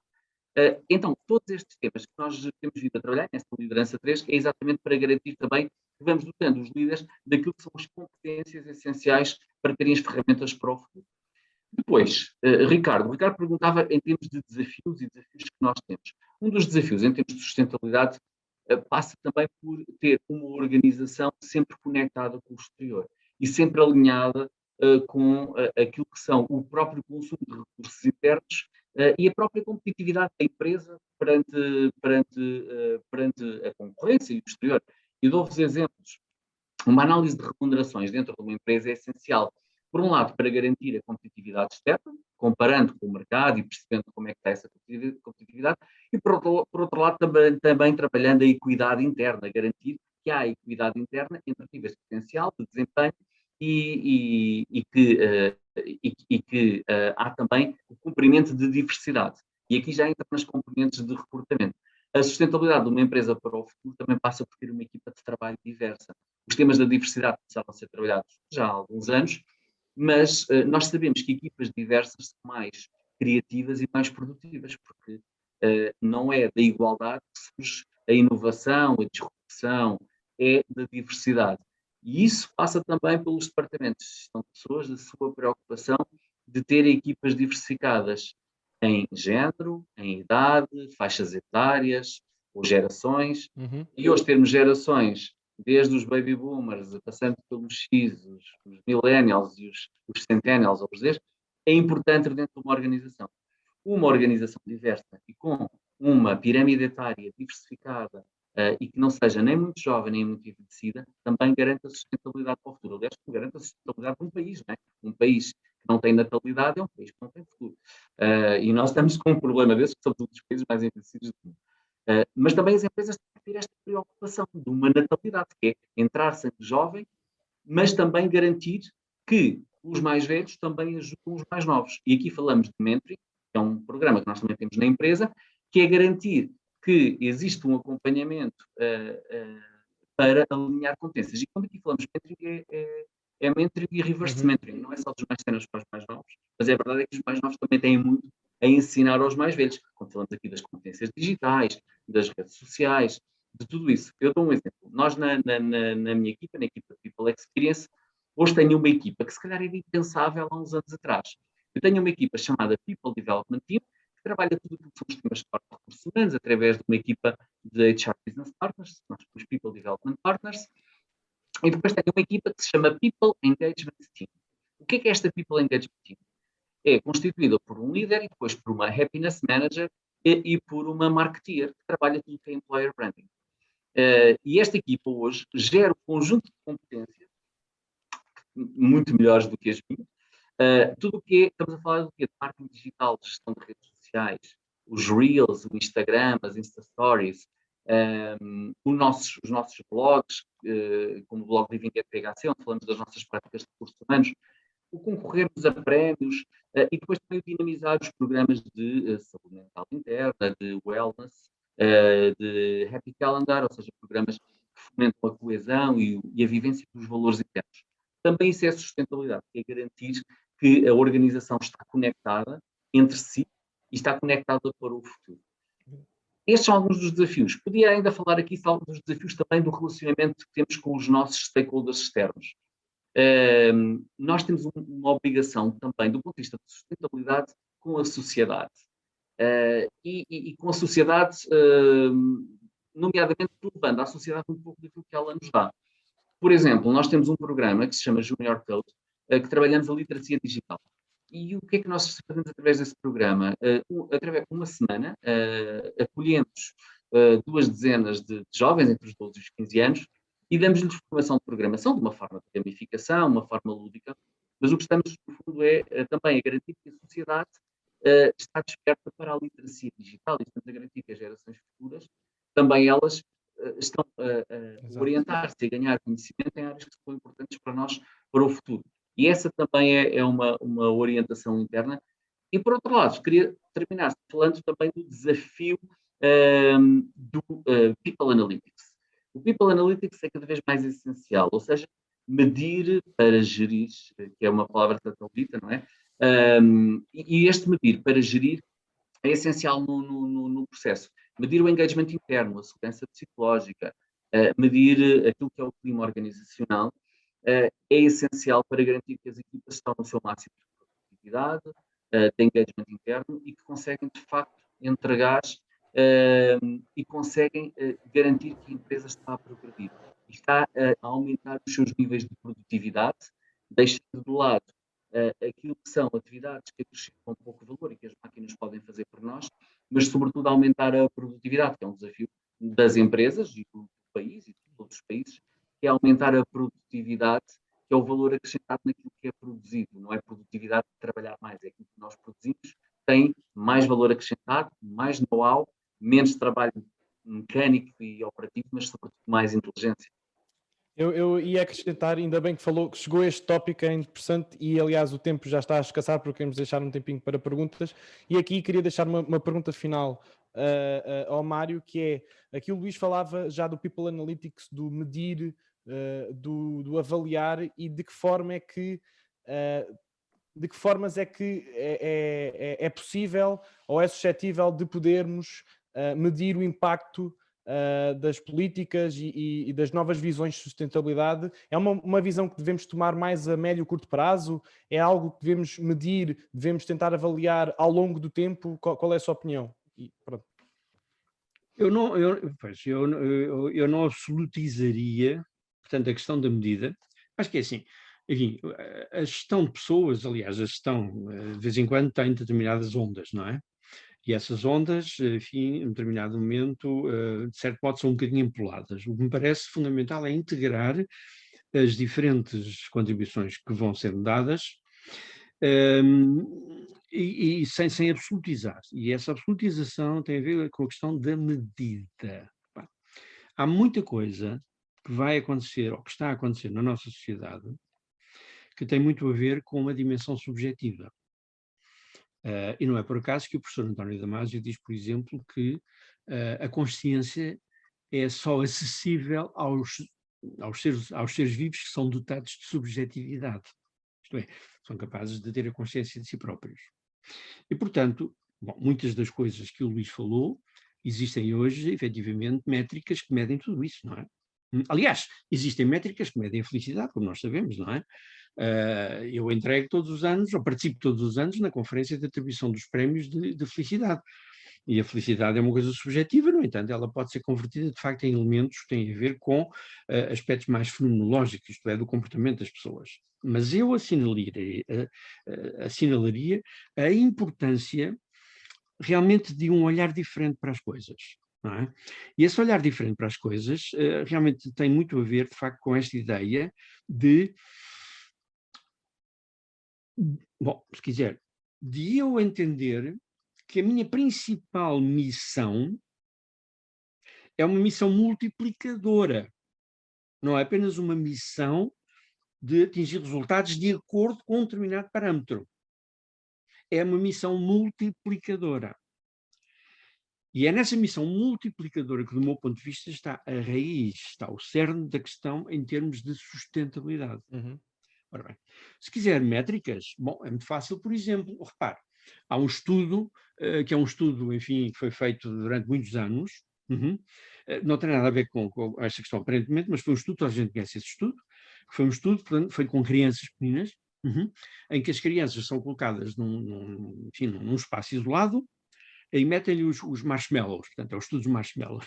Então, todos estes temas que nós temos vindo a trabalhar, nesta liderança 3, é exatamente para garantir também que vamos dotando os líderes daquilo que são as competências essenciais para terem as ferramentas para o futuro. Depois, Ricardo perguntava em termos de desafios e desafios que nós temos. Um dos desafios em termos de sustentabilidade passa também por ter uma organização sempre conectada com o exterior e sempre alinhada com aquilo que são o próprio consumo de recursos internos e a própria competitividade da empresa perante a concorrência e o exterior. E dou-vos exemplos. Uma análise de remunerações dentro de uma empresa é essencial, por um lado, para garantir a competitividade externa, comparando com o mercado e percebendo como é que está essa competitividade, e por outro lado, também trabalhando a equidade interna, garantir que há equidade interna entre níveis de potencial, de desempenho e que há também o cumprimento de diversidade. E aqui já entra nas componentes de recrutamento. A sustentabilidade de uma empresa para o futuro também passa por ter uma equipa de trabalho diversa. Os temas da diversidade começaram a ser trabalhados já há alguns anos, mas nós sabemos que equipas diversas são mais criativas e mais produtivas, porque não é da igualdade que surge a inovação, a disrupção, é da diversidade. E isso passa também pelos departamentos de gestão de pessoas, da sua preocupação de ter equipas diversificadas em género, em idade, faixas etárias ou gerações. E hoje termos gerações, desde os baby boomers, passando pelos X, os millennials e os centennials ou os Z, é importante dentro de uma organização. Uma organização diversa e com uma pirâmide etária diversificada e que não seja nem muito jovem nem muito envelhecida, também garante a sustentabilidade para o futuro. Aliás, garante a sustentabilidade de um país, não é? Um país que não tem natalidade é um país que não tem futuro. E nós estamos com um problema desse, que somos um dos países mais envelhecidos do mundo. Mas também as empresas têm que ter esta preocupação de uma natalidade, que é entrar sempre jovem, mas também garantir que os mais velhos também ajudam os mais novos. E aqui falamos de mentoring, que é um programa que nós também temos na empresa, que é garantir que existe um acompanhamento para alinhar competências. E quando aqui falamos de mentoring, é mentoring e reverse mentoring, não é só dos mais séniores para os mais novos, mas a verdade é que os mais novos também têm muito a ensinar aos mais velhos, quando falamos aqui das competências digitais, das redes sociais, de tudo isso. Eu dou um exemplo. Nós, na minha equipa, na equipa de People Experience, hoje tenho uma equipa que se calhar era impensável há uns anos atrás. Eu tenho uma equipa chamada People Development Team, que trabalha tudo aquilo que são os temas de recursos humanos, através de uma equipa de HR Business Partners, nós somos People Development Partners, e depois tenho uma equipa que se chama People Engagement Team. O que é esta People Engagement Team? É constituída por um líder e depois por uma Happiness Manager e por uma Marketeer, que trabalha tudo que é Employer Branding. E esta equipa hoje gera um conjunto de competências muito melhores do que as minhas. Tudo o que estamos a falar do que? De marketing digital, de gestão de redes sociais, os Reels, o Instagram, as Insta Stories, os nossos blogs, como o blog Living at PHC, onde falamos das nossas práticas de recursos humanos, o concorrermos a prémios e depois também o dinamizar os programas de saúde mental interna, de wellness, de happy calendar, ou seja, programas que fomentam a coesão e a vivência dos valores internos. também isso é sustentabilidade, que é garantir que a organização está conectada entre si e está conectada para o futuro. Estes são alguns dos desafios. Podia ainda falar aqui de alguns dos desafios também do relacionamento que temos com os nossos stakeholders externos. Nós temos uma obrigação também, do ponto de vista de sustentabilidade, com a sociedade. E com a sociedade, nomeadamente levando à sociedade um pouco daquilo que ela nos dá. Por exemplo, nós temos um programa que se chama Junior Code, que trabalhamos a literacia digital. E o que é que nós fazemos através desse programa? Através de uma semana, acolhemos 2 dezenas de jovens entre os 12 e os 15 anos e damos-lhes formação de programação de uma forma de gamificação, uma forma lúdica, mas o que estamos, no fundo, é também a garantir que a sociedade está desperta para a literacia digital e estamos a garantir que as gerações futuras, também elas estão a orientar-se e a ganhar conhecimento em áreas que são importantes para nós, para o futuro. E essa também é uma orientação interna. E, por outro lado, queria terminar falando também do desafio do People Analytics. O People Analytics é cada vez mais essencial, ou seja, medir para gerir, que é uma palavra tatalita, não é? E este medir para gerir é essencial no processo. Medir o engagement interno, a segurança psicológica, medir aquilo que é o clima organizacional, é essencial para garantir que as equipas estão no seu máximo de produtividade, de engagement interno e que conseguem, de facto, entregar e conseguem garantir que a empresa está a progredir. E está a aumentar os seus níveis de produtividade, deixando de lado aquilo que são atividades que acrescentam pouco valor e que as máquinas podem fazer por nós, mas, sobretudo, aumentar a produtividade, que é um desafio das empresas e do país e de todos os países, que é aumentar a produtividade, que é o valor acrescentado naquilo que é produzido. Não é produtividade de trabalhar mais, é aquilo que nós produzimos, tem mais valor acrescentado, mais know-how, menos trabalho mecânico e operativo, mas, sobretudo, mais inteligência. Eu ia acrescentar, ainda bem que falou, que chegou a este tópico, é interessante e, aliás, o tempo já está a escassar porque queremos deixar um tempinho para perguntas. E aqui queria deixar uma pergunta final ao Mário, que é, aqui o Luís falava já do People Analytics, do medir, do avaliar e de que forma é que... de que formas é que é possível ou é suscetível de podermos medir o impacto das políticas e das novas visões de sustentabilidade? É uma visão que devemos tomar mais a médio e curto prazo? É algo que devemos medir, devemos tentar avaliar ao longo do tempo? Qual é a sua opinião? E pronto. Eu não absolutizaria, portanto, a questão da medida. Acho que é assim, enfim, a gestão de pessoas, aliás, a gestão, de vez em quando, tem determinadas ondas, não é? E essas ondas, enfim, em determinado momento, de certo modo, são um bocadinho empoladas. O que me parece fundamental é integrar as diferentes contribuições que vão sendo dadas e sem absolutizar. E essa absolutização tem a ver com a questão da medida. Há muita coisa que vai acontecer, ou que está a acontecer na nossa sociedade, que tem muito a ver com uma dimensão subjetiva. E não é por acaso que o professor António Damasio diz, por exemplo, que a consciência é só acessível aos seres vivos que são dotados de subjetividade. Isto é, são capazes de ter a consciência de si próprios. E, portanto, muitas das coisas que o Luís falou, existem hoje, efetivamente, métricas que medem tudo isso, não é? Aliás, existem métricas que medem a felicidade, como nós sabemos, não é? Eu entrego todos os anos, ou participo todos os anos, na conferência de atribuição dos prémios de felicidade. E a felicidade é uma coisa subjetiva, no entanto, ela pode ser convertida, de facto, em elementos que têm a ver com aspectos mais fenomenológicos, isto é, do comportamento das pessoas. Mas eu assinalaria a importância realmente de um olhar diferente para as coisas. Não é? E esse olhar diferente para as coisas realmente tem muito a ver, de facto, com esta ideia de, bom, se quiser, de eu entender que a minha principal missão é uma missão multiplicadora. Não é apenas uma missão de atingir resultados de acordo com um determinado parâmetro. É uma missão multiplicadora. E é nessa missão multiplicadora que, do meu ponto de vista, está a raiz, está o cerne da questão em termos de sustentabilidade. Uhum. Ora bem, se quiser métricas, bom, é muito fácil, por exemplo, repare, há um estudo, que é um estudo, enfim, que foi feito durante muitos anos, não tem nada a ver com esta questão aparentemente, mas foi um estudo, toda a gente conhece esse estudo, que foi um estudo, portanto, feito com crianças pequenas, em que as crianças são colocadas enfim, num espaço isolado, e metem-lhe os marshmallows, portanto, é o estudo dos marshmallows.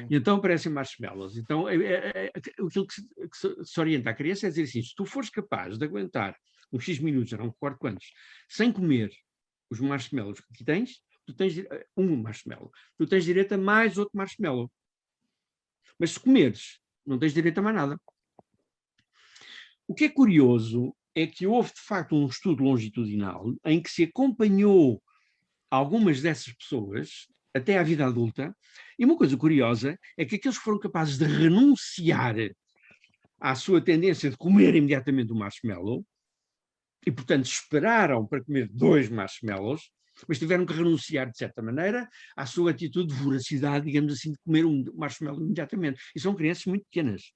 E então aparecem marshmallows. Então, aquilo que se orienta à criança é dizer assim, se tu fores capaz de aguentar uns X minutos, não recordo quantos, sem comer os marshmallows que aqui tens, tu tens um marshmallow. Tu tens direito a mais outro marshmallow. Mas se comeres, não tens direito a mais nada. O que é curioso é que houve, de facto, um estudo longitudinal em que se acompanhou algumas dessas pessoas até à vida adulta, e uma coisa curiosa é que aqueles que foram capazes de renunciar à sua tendência de comer imediatamente o marshmallow, e portanto esperaram para comer 2 marshmallows, mas tiveram que renunciar, de certa maneira, à sua atitude de voracidade, digamos assim, de comer um marshmallow imediatamente. E são crianças muito pequenas.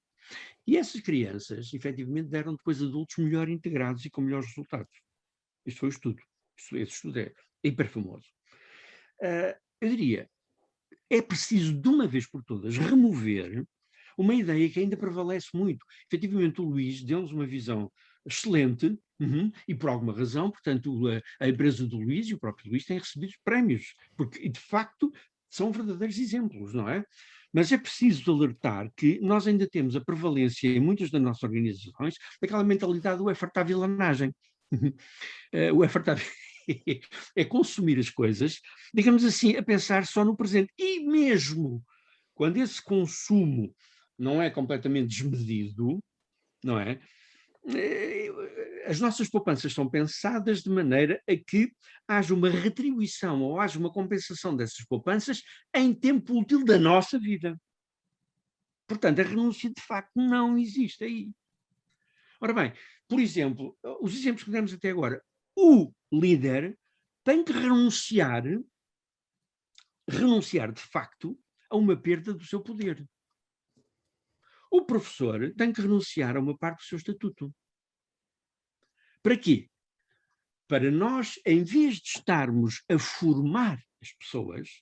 E essas crianças, efetivamente, deram depois adultos melhor integrados e com melhores resultados. Isto foi o estudo. Esse estudo é hiper famoso. Eu diria, é preciso, de uma vez por todas, remover uma ideia que ainda prevalece muito. Efetivamente, o Luís deu-nos uma visão excelente, e por alguma razão, portanto, a empresa do Luís e o próprio Luís têm recebido prémios, porque, de facto, são verdadeiros exemplos, não é? Mas é preciso alertar que nós ainda temos a prevalência em muitas das nossas organizações daquela mentalidade do é fartar vilanagem. O é fartar é consumir as coisas, digamos assim, a pensar só no presente. E mesmo quando esse consumo não é completamente desmedido, não é? As nossas poupanças são pensadas de maneira a que haja uma retribuição ou haja uma compensação dessas poupanças em tempo útil da nossa vida. Portanto, a renúncia de facto não existe aí. Ora bem, por exemplo, os exemplos que demos até agora, o líder tem que renunciar de facto a uma perda do seu poder. O professor tem que renunciar a uma parte do seu estatuto. Para quê? Para nós, em vez de estarmos a formar as pessoas,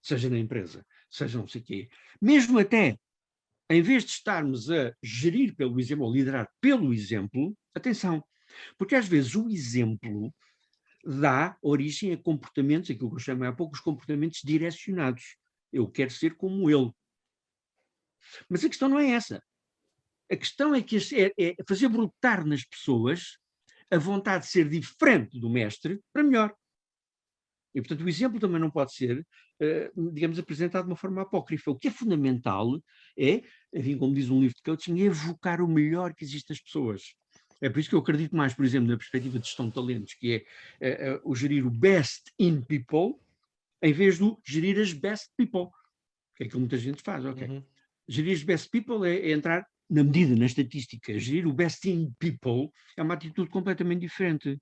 seja na empresa, seja não sei o quê, mesmo até em vez de estarmos a gerir pelo exemplo, ou liderar pelo exemplo, atenção, porque às vezes o exemplo dá origem a comportamentos, aquilo que eu chamei há pouco, os comportamentos direcionados. Eu quero ser como ele. Mas a questão não é essa. A questão é que é fazer brotar nas pessoas a vontade de ser diferente do mestre para melhor. E, portanto, o exemplo também não pode ser, digamos, apresentado de uma forma apócrifa. O que é fundamental é, enfim, como diz um livro de coaching, evocar o melhor que existe das pessoas. É por isso que eu acredito mais, por exemplo, na perspectiva de gestão de talentos, que é o gerir o best in people, em vez do gerir as best people, que é aquilo que muita gente faz, ok? Gerir as best people é entrar na medida, na estatística. Gerir o best in people é uma atitude completamente diferente.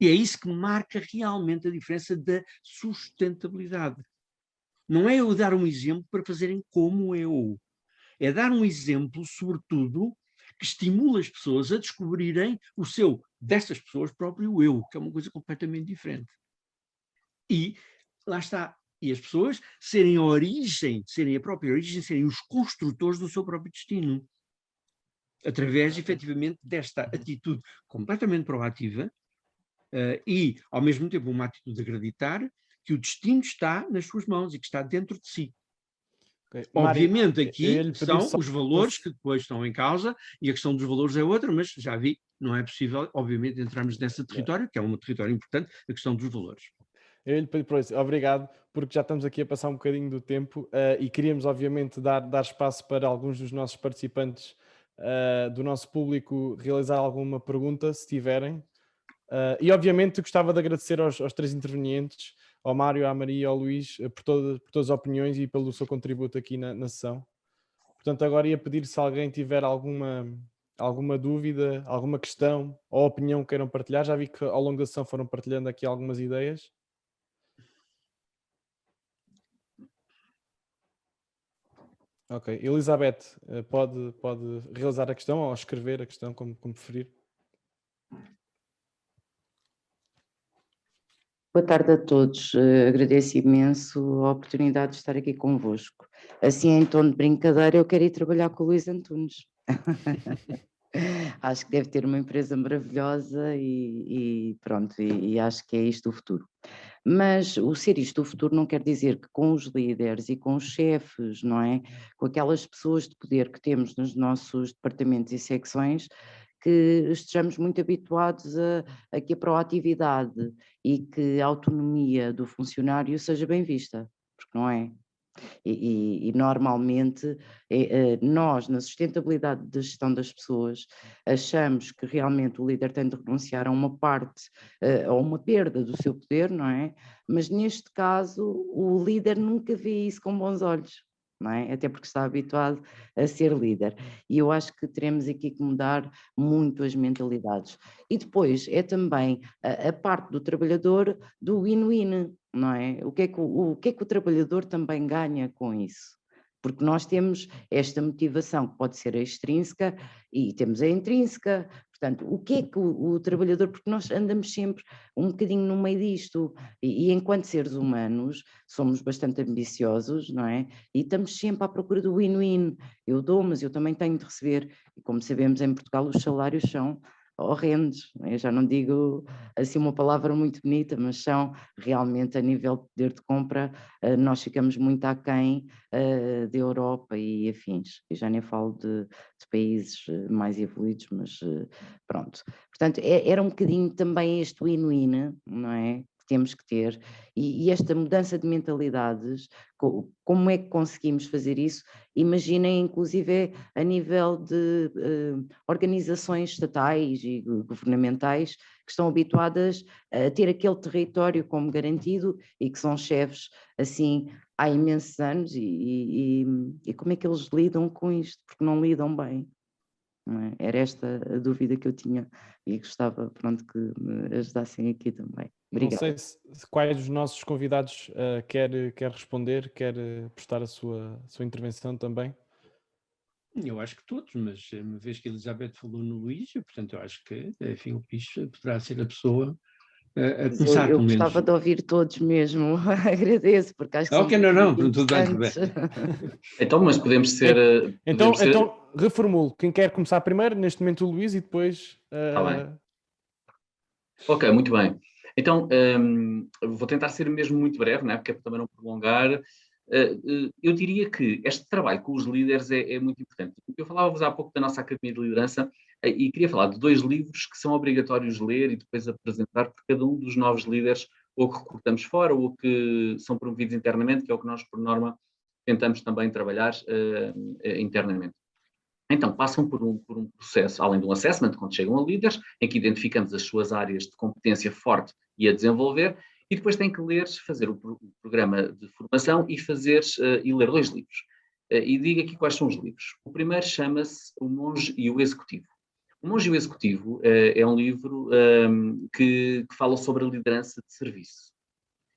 E é isso que marca realmente a diferença da sustentabilidade. Não é eu dar um exemplo para fazerem como eu. É dar um exemplo, sobretudo, que estimula as pessoas a descobrirem o seu, dessas pessoas, próprio eu, que é uma coisa completamente diferente. E lá está. E as pessoas serem a origem, serem a própria origem, serem os construtores do seu próprio destino. Através, efetivamente, desta atitude completamente proativa, e, ao mesmo tempo, uma atitude de acreditar que o destino está nas suas mãos e que está dentro de si. Okay. Obviamente, Mário, aqui são os valores que depois estão em causa, e a questão dos valores é outra, mas já vi, não é possível, obviamente, entrarmos nesse território, que é um território importante, a questão dos valores. Eu lhe pedi por isso, obrigado, porque já estamos aqui a passar um bocadinho do tempo e queríamos, obviamente, dar espaço para alguns dos nossos participantes do nosso público realizar alguma pergunta, se tiverem. E, obviamente, gostava de agradecer aos 3 intervenientes, ao Mário, à Maria e ao Luís, por todas as opiniões e pelo seu contributo aqui na sessão. Portanto, agora ia pedir se alguém tiver alguma dúvida, alguma questão ou opinião que queiram partilhar. Já vi que ao longo da sessão foram partilhando aqui algumas ideias. Ok. Elizabeth, pode realizar a questão ou escrever a questão, como preferir. Boa tarde a todos. Agradeço imenso a oportunidade de estar aqui convosco. Assim, em tom de brincadeira, eu quero ir trabalhar com o Luís Antunes. Acho que deve ter uma empresa maravilhosa e pronto, e acho que é isto o futuro. Mas o ser isto o futuro não quer dizer que com os líderes e com os chefes, não é? Com aquelas pessoas de poder que temos nos nossos departamentos e secções, que estejamos muito habituados a que a proatividade e que a autonomia do funcionário seja bem vista, porque não é. E normalmente nós, na sustentabilidade da gestão das pessoas, achamos que realmente o líder tem de renunciar a uma parte, a uma perda do seu poder, não é? Mas neste caso o líder nunca vê isso com bons olhos. Não é? Até porque está habituado a ser líder. E eu acho que teremos aqui que mudar muito as mentalidades. E depois é também a parte do trabalhador do win-win, não é? O que é que o trabalhador também ganha com isso? Porque nós temos esta motivação que pode ser a extrínseca e temos a intrínseca. Portanto, o que é que o trabalhador, porque nós andamos sempre um bocadinho no meio disto e enquanto seres humanos somos bastante ambiciosos, não é? E estamos sempre à procura do win-win. Eu dou, mas eu também tenho de receber. E como sabemos, em Portugal os salários são horrendos. Eu já não digo assim uma palavra muito bonita, mas são realmente a nível de poder de compra, nós ficamos muito aquém da Europa e afins. Eu já nem falo de países mais evoluídos, mas pronto. Portanto, era um bocadinho também este win-win, não é? Que temos que ter, e esta mudança de mentalidades, como é que conseguimos fazer isso? Imaginem, inclusive, a nível de organizações estatais e governamentais que estão habituadas a ter aquele território como garantido e que são chefes assim há imensos anos e como é que eles lidam com isto? Porque não lidam bem. Não é? Era esta a dúvida que eu tinha e gostava, pronto, que me ajudassem aqui também. Obrigada. Não sei se quais dos nossos convidados quer responder, quer prestar a sua intervenção também. Eu acho que todos, mas uma vez que a Elizabeth falou no Luís, portanto eu acho que, enfim, o Luís poderá ser a pessoa a começar, Eu pelo menos. gostava de ouvir todos mesmo, agradeço, porque acho que são Ok, não, tudo bem, interessantes. Então, mas podemos ser... Então, reformulo. Quem quer começar primeiro, neste momento o Luís, e depois... Tá bem. Ok, muito bem. Então, vou tentar ser mesmo muito breve, né? Porque é para também não prolongar. Eu diria que este trabalho com os líderes é muito importante. Eu falava-vos há pouco da nossa Academia de Liderança e queria falar de 2 livros que são obrigatórios ler e depois apresentar por cada um dos novos líderes, ou que recrutamos fora, ou que são promovidos internamente, que é o que nós, por norma, tentamos também trabalhar internamente. Então, passam por um processo, além de um assessment, quando chegam a líderes, em que identificamos as suas áreas de competência forte e a desenvolver, e depois têm que ler, fazer o programa de formação e ler 2 livros. E digo aqui quais são os livros. O primeiro chama-se O Monge e o Executivo. O Monge e o Executivo é um livro que fala sobre a liderança de serviço.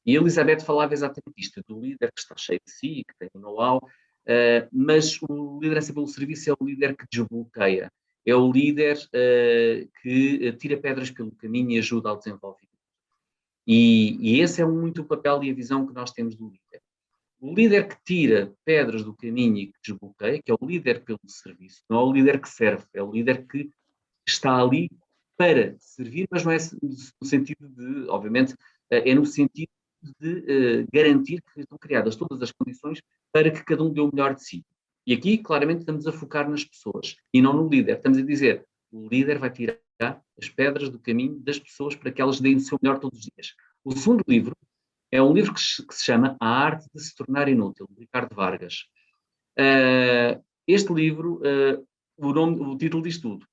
E a Elizabeth falava exatamente isto, do líder que está cheio de si, que tem um know-how, mas o liderança pelo serviço é o líder que desbloqueia, é o líder que tira pedras pelo caminho e ajuda ao desenvolvimento. E esse é muito o papel e a visão que nós temos do líder. O líder que tira pedras do caminho e que desbloqueia, que é o líder pelo serviço, não é o líder que serve, é o líder que está ali para servir, mas não é no sentido de, obviamente, é no sentido de garantir que estão criadas todas as condições para que cada um dê o melhor de si. E aqui, claramente, estamos a focar nas pessoas e não no líder. Estamos a dizer, o líder vai tirar as pedras do caminho das pessoas para que elas deem o seu melhor todos os dias. O segundo livro é um livro que se chama A Arte de se Tornar Inútil, de Ricardo Vargas. Este livro, o título diz tudo.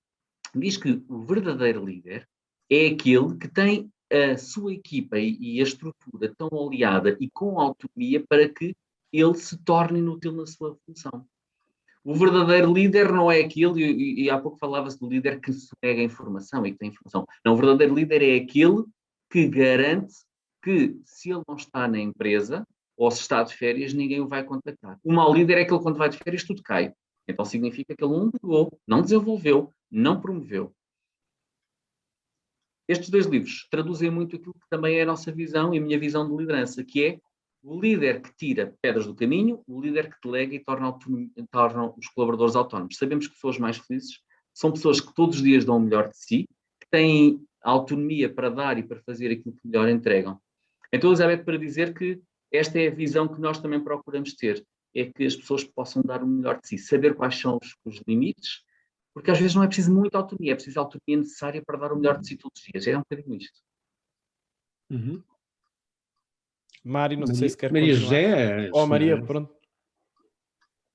Diz que o verdadeiro líder é aquele que tem a sua equipa e a estrutura tão oleada e com autonomia para que ele se torne inútil na sua função. O verdadeiro líder não é aquele, e há pouco falava-se do líder que se nega a informação e que tem informação. Não, o verdadeiro líder é aquele que garante que se ele não está na empresa, ou se está de férias, ninguém o vai contactar. O mau líder é aquele quando vai de férias tudo cai. Então significa que ele não pegou, não desenvolveu, não promoveu. Estes 2 livros traduzem muito aquilo que também é a nossa visão e a minha visão de liderança, que é o líder que tira pedras do caminho, o líder que delega e torna os colaboradores autónomos. Sabemos que pessoas mais felizes são pessoas que todos os dias dão o melhor de si, que têm autonomia para dar e para fazer aquilo que melhor entregam. Então, Elizabeth, para dizer que esta é a visão que nós também procuramos ter, é que as pessoas possam dar o melhor de si, saber quais são os limites, porque às vezes não é preciso muita autonomia, é preciso a autonomia necessária para dar o melhor de si todos os dias. É um bocadinho isto. Uhum. Mário, não sei Maria, se quer Maria continuar. José, Maria, pronto.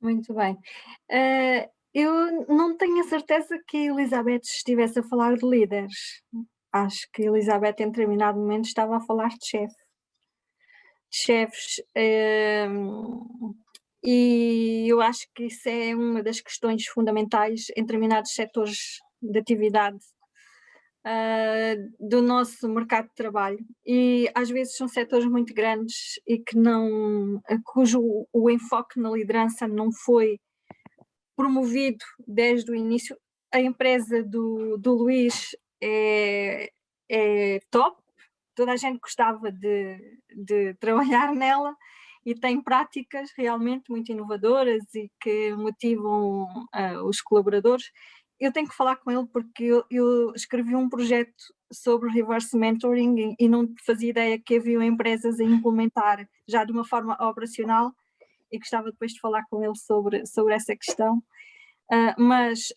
Muito bem. Eu não tenho a certeza que a Elizabeth estivesse a falar de líderes. Acho que a Elizabeth, em determinado momento, estava a falar de chefes. E eu acho que isso é uma das questões fundamentais em determinados setores de atividade do nosso mercado de trabalho, e às vezes são setores muito grandes e que cujo o enfoque na liderança não foi promovido desde o início. A empresa do Luís é top, toda a gente gostava de trabalhar nela, e tem práticas realmente muito inovadoras e que motivam os colaboradores. Eu tenho que falar com ele porque eu escrevi um projeto sobre reverse mentoring e não fazia ideia que haviam empresas a implementar já de uma forma operacional, e gostava depois de falar com ele sobre essa questão. Mas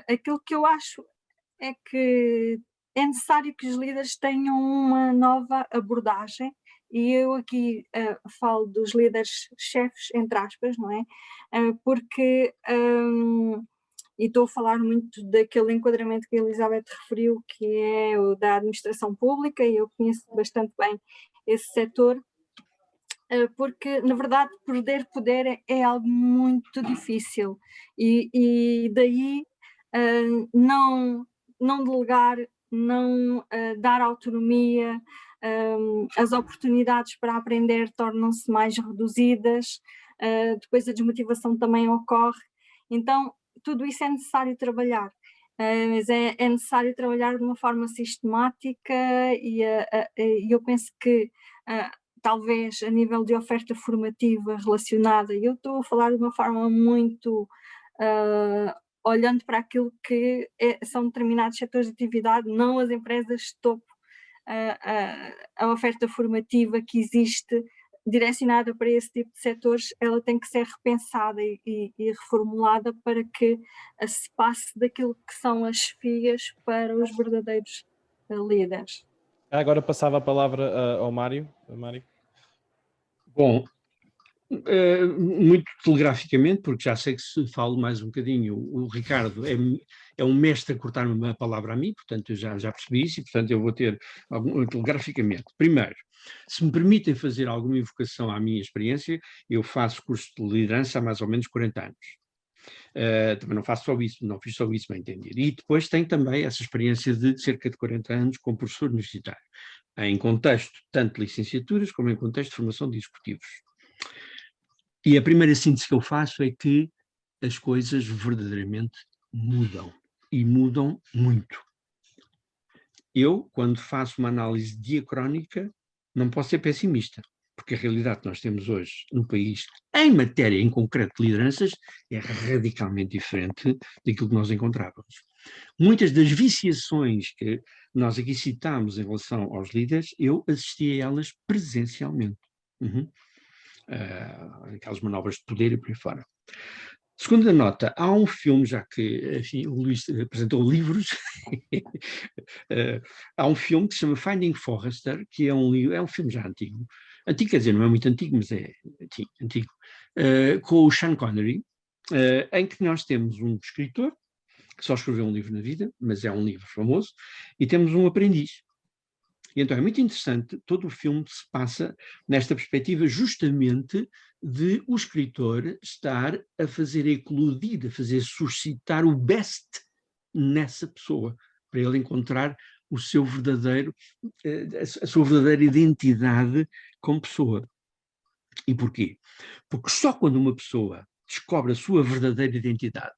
aquilo que eu acho é que é necessário que os líderes tenham uma nova abordagem, e eu aqui falo dos líderes chefes, entre aspas, não é? Porque, e estou a falar muito daquele enquadramento que a Elizabeth referiu, que é o da administração pública, e eu conheço bastante bem esse setor, porque, na verdade, perder poder é algo muito difícil, e daí não delegar, não dar autonomia, as oportunidades para aprender tornam-se mais reduzidas, depois a desmotivação também ocorre. Então, tudo isso é necessário trabalhar, mas é necessário trabalhar de uma forma sistemática, e eu penso que talvez a nível de oferta formativa relacionada, eu estou a falar de uma forma muito olhando para aquilo que são determinados setores de atividade, não as empresas de topo. A oferta formativa que existe direcionada para esse tipo de setores, ela tem que ser repensada e reformulada para que se passe daquilo que são as espigas para os verdadeiros líderes. Agora passava a palavra ao Mário. Bom, muito telegraficamente, porque já sei que se falo mais um bocadinho, o Ricardo é um mestre a cortar-me uma palavra a mim, portanto eu já percebi isso, e portanto eu vou ter telegraficamente. Primeiro, se me permitem fazer alguma invocação à minha experiência, eu faço curso de liderança há mais ou menos 40 anos. Também não faço só isso, não fiz só isso, bem entender. E depois tenho também essa experiência de cerca de 40 anos como professor universitário, em contexto tanto de licenciaturas como em contexto de formação de executivos. E a primeira síntese que eu faço é que as coisas verdadeiramente mudam, e mudam muito. Eu, quando faço uma análise diacrónica, não posso ser pessimista, porque a realidade que nós temos hoje no país, em matéria em concreto de lideranças, é radicalmente diferente daquilo que nós encontrávamos. Muitas das viciações que nós aqui citámos em relação aos líderes, eu assisti a elas presencialmente. Aquelas manobras de poder e por aí fora. Segunda nota, há um filme, já que enfim, o Luís apresentou livros, há um filme que se chama Finding Forrester, que é um filme já antigo, quer dizer, não é muito antigo, mas é antigo, com o Sean Connery, em que nós temos um escritor, que só escreveu um livro na vida, mas é um livro famoso, e temos um aprendiz. E então é muito interessante, todo o filme se passa nesta perspectiva justamente de o escritor estar a fazer eclodir, a fazer suscitar o best nessa pessoa, para ele encontrar o seu verdadeiro, a sua verdadeira identidade como pessoa. E porquê? Porque só quando uma pessoa descobre a sua verdadeira identidade,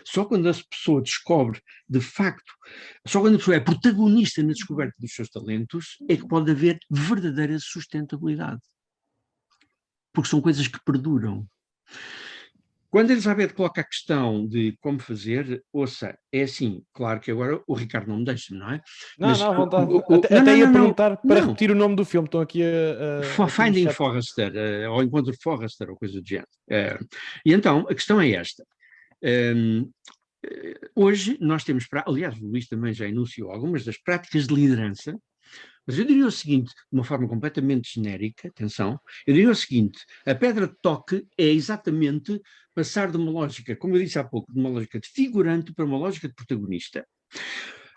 só quando a pessoa descobre, de facto, só quando a pessoa é protagonista na descoberta dos seus talentos, é que pode haver verdadeira sustentabilidade. Porque são coisas que perduram. Quando a Elizabeth coloca a questão de como fazer, ouça, é assim, claro que agora o Ricardo não me deixa, não é? Não, Mas não, à vontade. não, Até ia não, perguntar para não. repetir o nome do filme, estão aqui aqui no Finding chat. Forrester, ou Encontro de Forrester, ou coisa do género. E então, a questão é esta. Hoje nós temos, aliás, o Luís também já enunciou algumas das práticas de liderança, mas eu diria o seguinte, de uma forma completamente genérica, atenção, eu diria o seguinte, a pedra de toque é exatamente passar de uma lógica, como eu disse há pouco, de uma lógica de figurante para uma lógica de protagonista.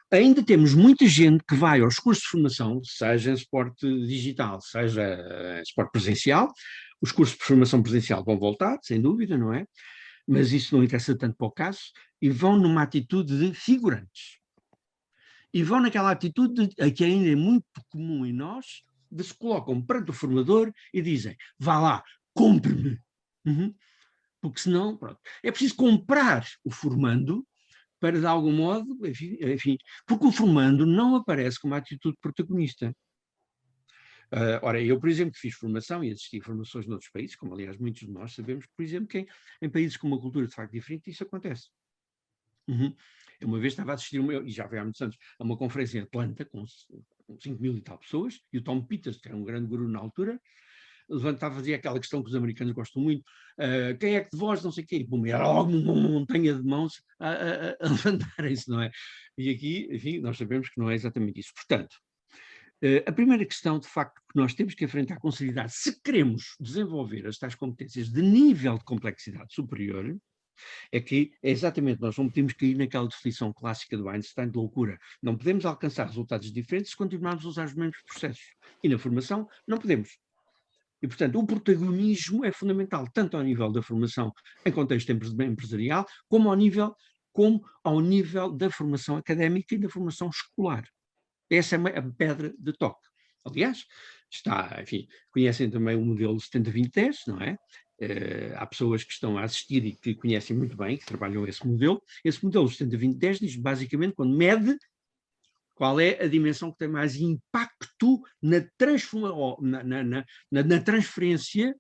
Ainda temos muita gente que vai aos cursos de formação, seja em suporte digital, seja em suporte presencial. Os cursos de formação presencial vão voltar, sem dúvida, não é? Mas isso não interessa tanto para o caso, e vão numa atitude de figurantes. E vão naquela atitude que ainda é muito comum em nós, de se colocam perante o formador e dizem, vá lá, compre-me. Porque senão, pronto. É preciso comprar o formando para, de algum modo, enfim, porque o formando não aparece com uma atitude protagonista. Ora, eu, por exemplo, que fiz formação e assisti a formações noutros países, como aliás muitos de nós sabemos, por exemplo, que em países com uma cultura de facto diferente isso acontece. Eu uma vez estava a assistir, e já foi há muitos anos, a uma conferência em Atlanta, com 5.000 e tal pessoas, e o Tom Peters, que era um grande guru na altura, levantava, fazia aquela questão que os americanos gostam muito, quem é que de vós, não sei o quê, e bom, era logo uma montanha de mãos a levantarem-se, não é? E aqui, enfim, nós sabemos que não é exatamente isso. Portanto, a primeira questão, de facto, que nós temos que enfrentar com seriedade, se queremos desenvolver as tais competências de nível de complexidade superior, é que é exatamente, nós não podemos cair naquela definição clássica do Einstein de loucura. Não podemos alcançar resultados diferentes se continuarmos a usar os mesmos processos. E na formação, não podemos. E, portanto, o protagonismo é fundamental, tanto ao nível da formação em contexto empresarial, como ao nível da formação académica e da formação escolar. Essa é a pedra de toque. Aliás, enfim, conhecem também o modelo 70-20-10, não é? Há pessoas que estão a assistir e que conhecem muito bem, que trabalham esse modelo. Esse modelo 70-20-10 diz basicamente quando mede qual é a dimensão que tem mais impacto na transferência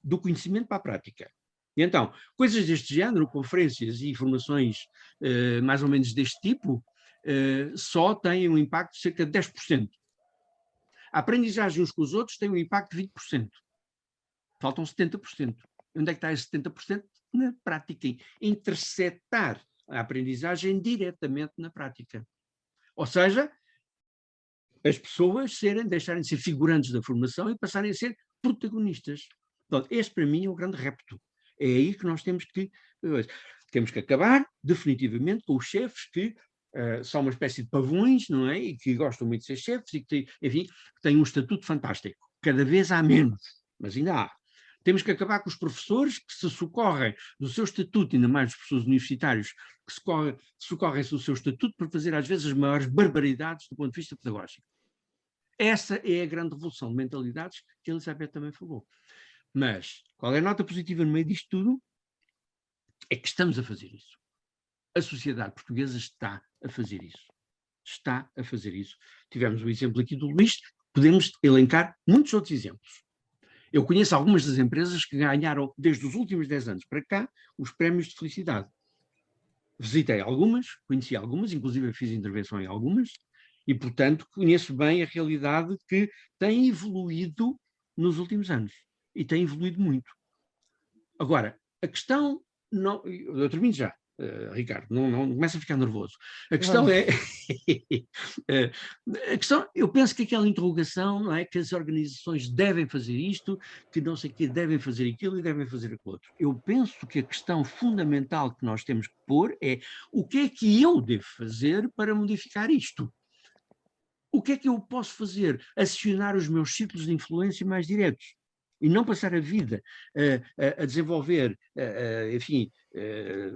do conhecimento para a prática. E então, coisas deste género, conferências e informações mais ou menos deste tipo, só têm um impacto de cerca de 10%. A aprendizagem uns com os outros tem um impacto de 20%. Faltam 70%. Onde é que está esse 70%? Na prática, interceptar a aprendizagem diretamente na prática. Ou seja, as pessoas deixarem de ser figurantes da formação e passarem a ser protagonistas. Portanto, este para mim é o grande repto. É aí que nós temos que acabar definitivamente com os chefes que são uma espécie de pavões, não é? E que gostam muito de ser chefes e que têm um estatuto fantástico. Cada vez há menos, mas ainda há. Temos que acabar com os professores que se socorrem do seu estatuto, ainda mais os professores universitários, que socorrem-se do seu estatuto para fazer às vezes as maiores barbaridades do ponto de vista pedagógico. Essa é a grande revolução de mentalidades que a Elizabeth também falou. Mas qual é a nota positiva no meio disto tudo? É que estamos a fazer isso. A sociedade portuguesa está a fazer isso. Está a fazer isso. Tivemos o exemplo aqui do Luís, podemos elencar muitos outros exemplos. Eu conheço algumas das empresas que ganharam, desde os últimos 10 anos para cá, os prémios de felicidade. Visitei algumas, conheci algumas, inclusive fiz intervenção em algumas, e, portanto, conheço bem a realidade que tem evoluído nos últimos anos. E tem evoluído muito. Agora, a questão... eu termino já, Ricardo, não começa a ficar nervoso. A questão é... a questão, eu penso que aquela interrogação, não é, que as organizações devem fazer isto, que não sei o quê, devem fazer aquilo e devem fazer aquilo outro. Eu penso que a questão fundamental que nós temos que pôr é o que é que eu devo fazer para modificar isto? O que é que eu posso fazer? Acionar os meus círculos de influência mais diretos. E não passar a vida a desenvolver, enfim,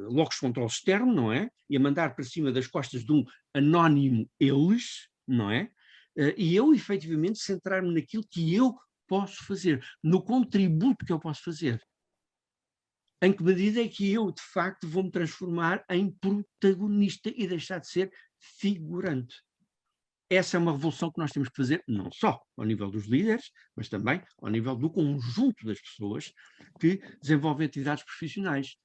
locus control externo, não é? E a mandar para cima das costas de um anónimo eles, não é? E eu, efetivamente, centrar-me naquilo que eu posso fazer, no contributo que eu posso fazer. Em que medida é que eu, de facto, vou-me transformar em protagonista e deixar de ser figurante? Essa é uma revolução que nós temos que fazer, não só ao nível dos líderes, mas também ao nível do conjunto das pessoas que desenvolvem atividades profissionais,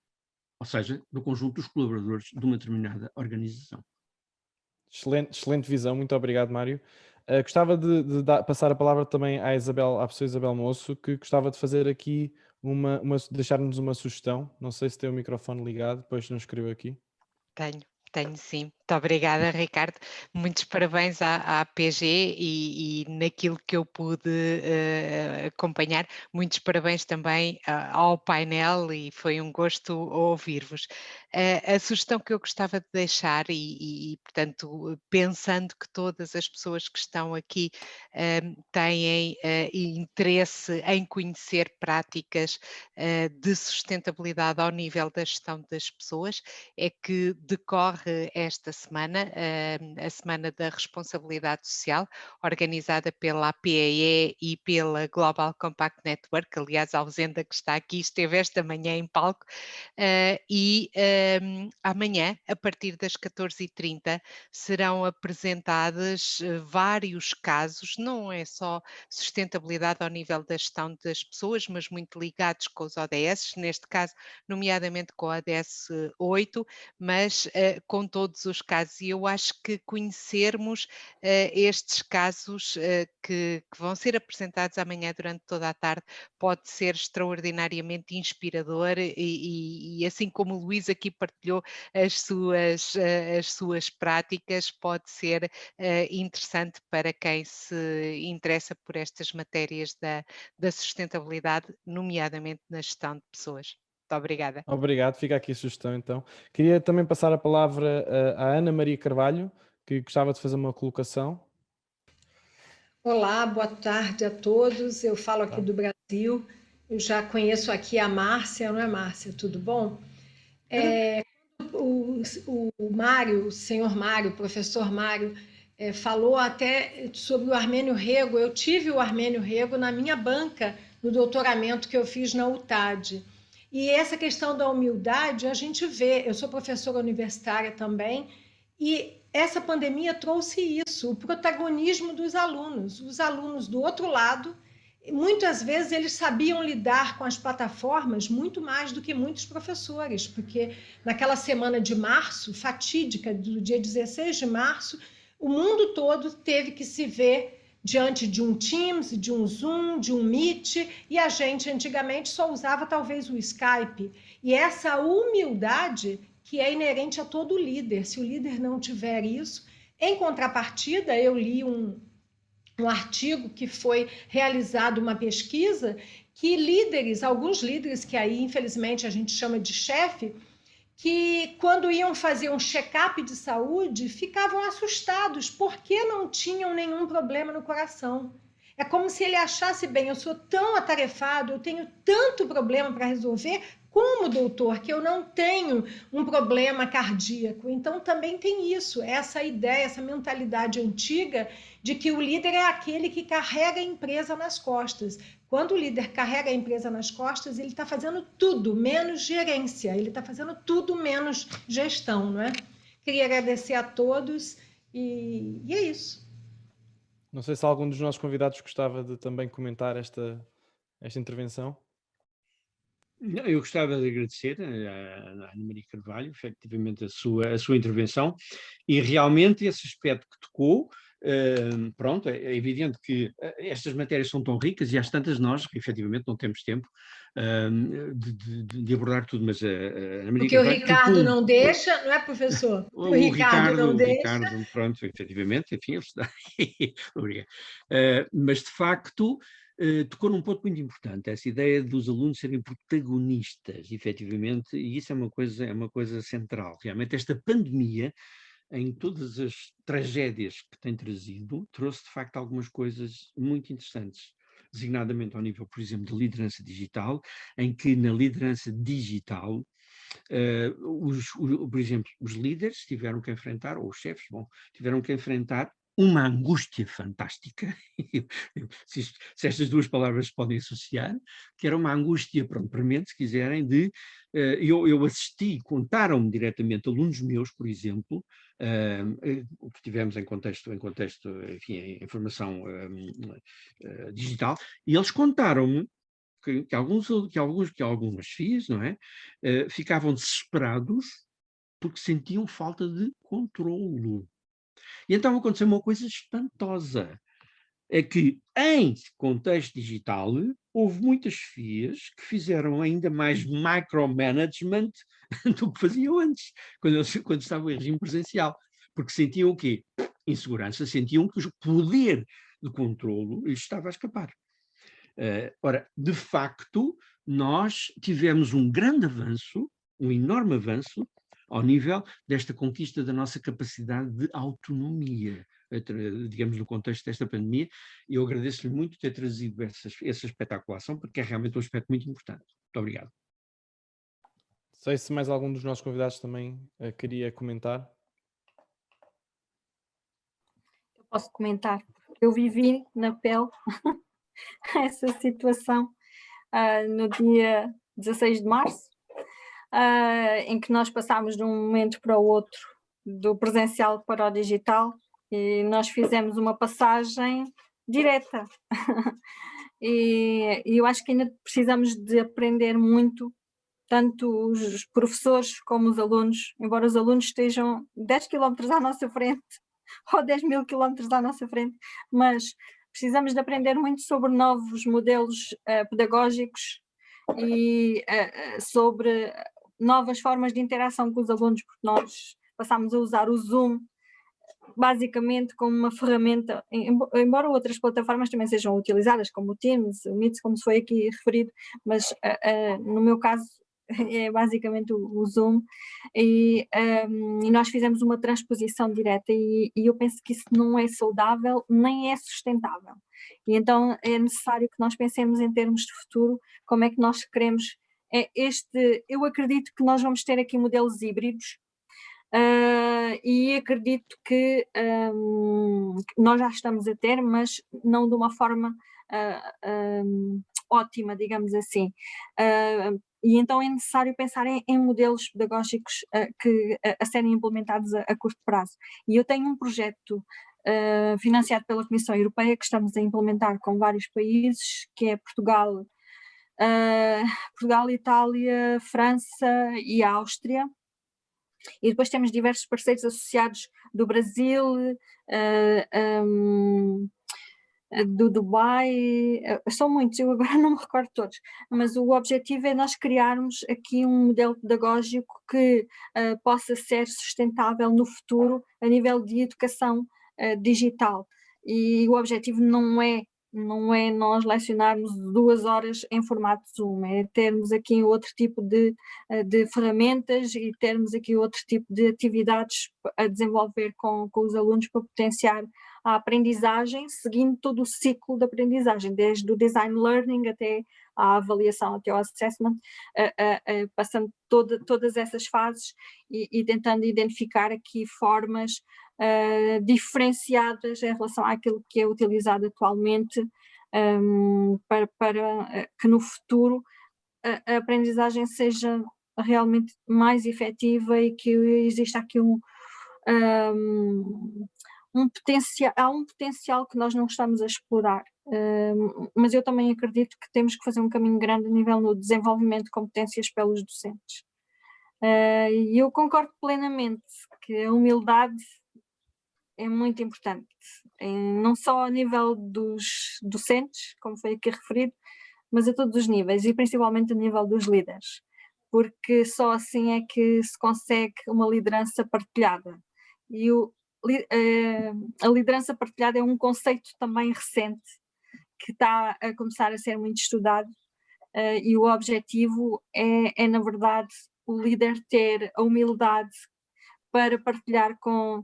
ou seja, do conjunto dos colaboradores de uma determinada organização. Excelente visão, muito obrigado, Mário. Gostava de passar a palavra também à professora Isabel Moço, que gostava de fazer aqui deixar-nos uma sugestão. Não sei se tem o microfone ligado, depois nos escreveu aqui. Tenho sim. Muito obrigada, Ricardo. Muitos parabéns à PG e naquilo que eu pude acompanhar. Muitos parabéns também ao painel e foi um gosto ouvir-vos. A sugestão que eu gostava de deixar portanto, pensando que todas as pessoas que estão aqui têm interesse em conhecer práticas de sustentabilidade ao nível da gestão das pessoas, é que decorre esta semana, a Semana da Responsabilidade Social, organizada pela APEE e pela Global Compact Network. Aliás, a Ausenda, que está aqui, esteve esta manhã em palco, amanhã, a partir das 14h30, serão apresentados vários casos, não é só sustentabilidade ao nível da gestão das pessoas, mas muito ligados com os ODS, neste caso, nomeadamente com o ODS 8, mas com todos os casos. E eu acho que conhecermos estes casos que vão ser apresentados amanhã durante toda a tarde pode ser extraordinariamente inspirador e assim como o Luís aqui partilhou as suas práticas, pode ser interessante para quem se interessa por estas matérias da sustentabilidade, nomeadamente na gestão de pessoas. Muito obrigada. Obrigado, fica aqui a sugestão então. Queria também passar a palavra à Ana Maria Carvalho, que gostava de fazer uma colocação. Olá, boa tarde a todos. Eu falo aqui do Brasil. Eu já conheço aqui a Márcia, não é, Márcia? Tudo bom? O Mário, o senhor Mário, o professor Mário, falou até sobre o Armênio Rego. Eu tive o Armênio Rego na minha banca, no doutoramento que eu fiz na UTAD. E essa questão da humildade, a gente vê, eu sou professora universitária também, e essa pandemia trouxe isso, o protagonismo dos alunos. Os alunos do outro lado, muitas vezes eles sabiam lidar com as plataformas muito mais do que muitos professores, porque naquela semana de março, fatídica, do dia 16 de março, o mundo todo teve que se ver diante de um Teams, de um Zoom, de um Meet, e a gente antigamente só usava talvez o Skype. E essa humildade que é inerente a todo líder, se o líder não tiver isso. Em contrapartida, eu li um artigo que foi realizado, uma pesquisa, que líderes, alguns líderes que aí infelizmente a gente chama de chefe, que quando iam fazer um check-up de saúde, ficavam assustados, porque não tinham nenhum problema no coração. É como se ele achasse, bem, eu sou tão atarefado, eu tenho tanto problema para resolver, como doutor, que eu não tenho um problema cardíaco. Então também tem isso, essa ideia, essa mentalidade antiga de que o líder é aquele que carrega a empresa nas costas. Quando o líder carrega a empresa nas costas, ele está fazendo tudo menos gerência, ele está fazendo tudo menos gestão, não é? Queria agradecer a todos e é isso. Não sei se algum dos nossos convidados gostava de também comentar esta intervenção. Eu gostava de agradecer à Ana Maria Carvalho, efetivamente, a sua intervenção, e realmente esse aspecto que tocou, pronto, é evidente que estas matérias são tão ricas e às tantas nós, efetivamente, não temos tempo de abordar tudo, mas a Ana Maria Porque o Carvalho Ricardo não deixa, não é, professor? O Ricardo não deixa. Ricardo, pronto, efetivamente, enfim, ele está. Obrigado. Mas, de facto, tocou num ponto muito importante, essa ideia dos alunos serem protagonistas, efetivamente, e isso é uma coisa central. Realmente, esta pandemia, em todas as tragédias que tem trazido, trouxe, de facto, algumas coisas muito interessantes, designadamente ao nível, por exemplo, de liderança digital, em que na liderança digital, por exemplo, os líderes tiveram que enfrentar, ou os chefes, tiveram que enfrentar uma angústia fantástica, se estas duas palavras se podem associar, que era uma angústia, pronto, premente, se quiserem, de... eu assisti, contaram-me diretamente alunos meus, por exemplo, o que tivemos em contexto, enfim, em formação digital, e eles contaram-me que algumas FIAs, não é, ficavam desesperados porque sentiam falta de controlo. E então aconteceu uma coisa espantosa, é que em contexto digital houve muitas FIAs que fizeram ainda mais micromanagement do que faziam antes, quando estavam em regime presencial, porque sentiam o quê? Insegurança, sentiam que o poder de controlo lhes estava a escapar. Ora, de facto, nós tivemos um grande avanço, um enorme avanço, ao nível desta conquista da nossa capacidade de autonomia, digamos, no contexto desta pandemia, e eu agradeço-lhe muito ter trazido essa espetaculação, porque é realmente um aspecto muito importante. Muito obrigado. Sei se mais algum dos nossos convidados também queria comentar. Eu posso comentar. Eu vivi na pele essa situação no dia 16 de março, em que nós passámos de um momento para o outro, do presencial para o digital, e nós fizemos uma passagem direta. E eu acho que ainda precisamos de aprender muito, tanto os professores como os alunos, embora os alunos estejam 10 km à nossa frente, ou 10.000 km à nossa frente, mas precisamos de aprender muito sobre novos modelos pedagógicos e sobre novas formas de interação com os alunos, porque nós passámos a usar o Zoom basicamente como uma ferramenta, embora outras plataformas também sejam utilizadas, como o Teams, o Meet, como se foi aqui referido, mas no meu caso é basicamente o Zoom, e nós fizemos uma transposição direta e eu penso que isso não é saudável nem é sustentável, e então é necessário que nós pensemos em termos de futuro, como é que nós queremos eu acredito que nós vamos ter aqui modelos híbridos, e acredito que nós já estamos a ter, mas não de uma forma ótima, digamos assim. E então é necessário pensar em modelos pedagógicos a serem implementados a curto prazo. E eu tenho um projeto financiado pela Comissão Europeia que estamos a implementar com vários países, que é Portugal, Itália, França e Áustria. E depois temos diversos parceiros associados do Brasil, do Dubai, são muitos, eu agora não me recordo todos, mas o objetivo é nós criarmos aqui um modelo pedagógico que possa ser sustentável no futuro a nível de educação digital, e o objetivo não é nós lecionarmos 2 horas em formato Zoom, é termos aqui outro tipo de ferramentas e termos aqui outro tipo de atividades a desenvolver com os alunos para potenciar a aprendizagem, seguindo todo o ciclo de aprendizagem, desde o design learning até à avaliação, até ao assessment, passando todas essas fases e tentando identificar aqui formas diferenciadas em relação àquilo que é utilizado atualmente, para que no futuro a aprendizagem seja realmente mais efetiva e que exista aqui há um potencial que nós não estamos a explorar, mas eu também acredito que temos que fazer um caminho grande a nível no desenvolvimento de competências pelos docentes. E eu concordo plenamente que a humildade é muito importante, não só a nível dos docentes, como foi aqui referido, mas a todos os níveis e principalmente a nível dos líderes, porque só assim é que se consegue uma liderança partilhada. E a liderança partilhada é um conceito também recente, que está a começar a ser muito estudado, e o objetivo é na verdade o líder ter a humildade para partilhar com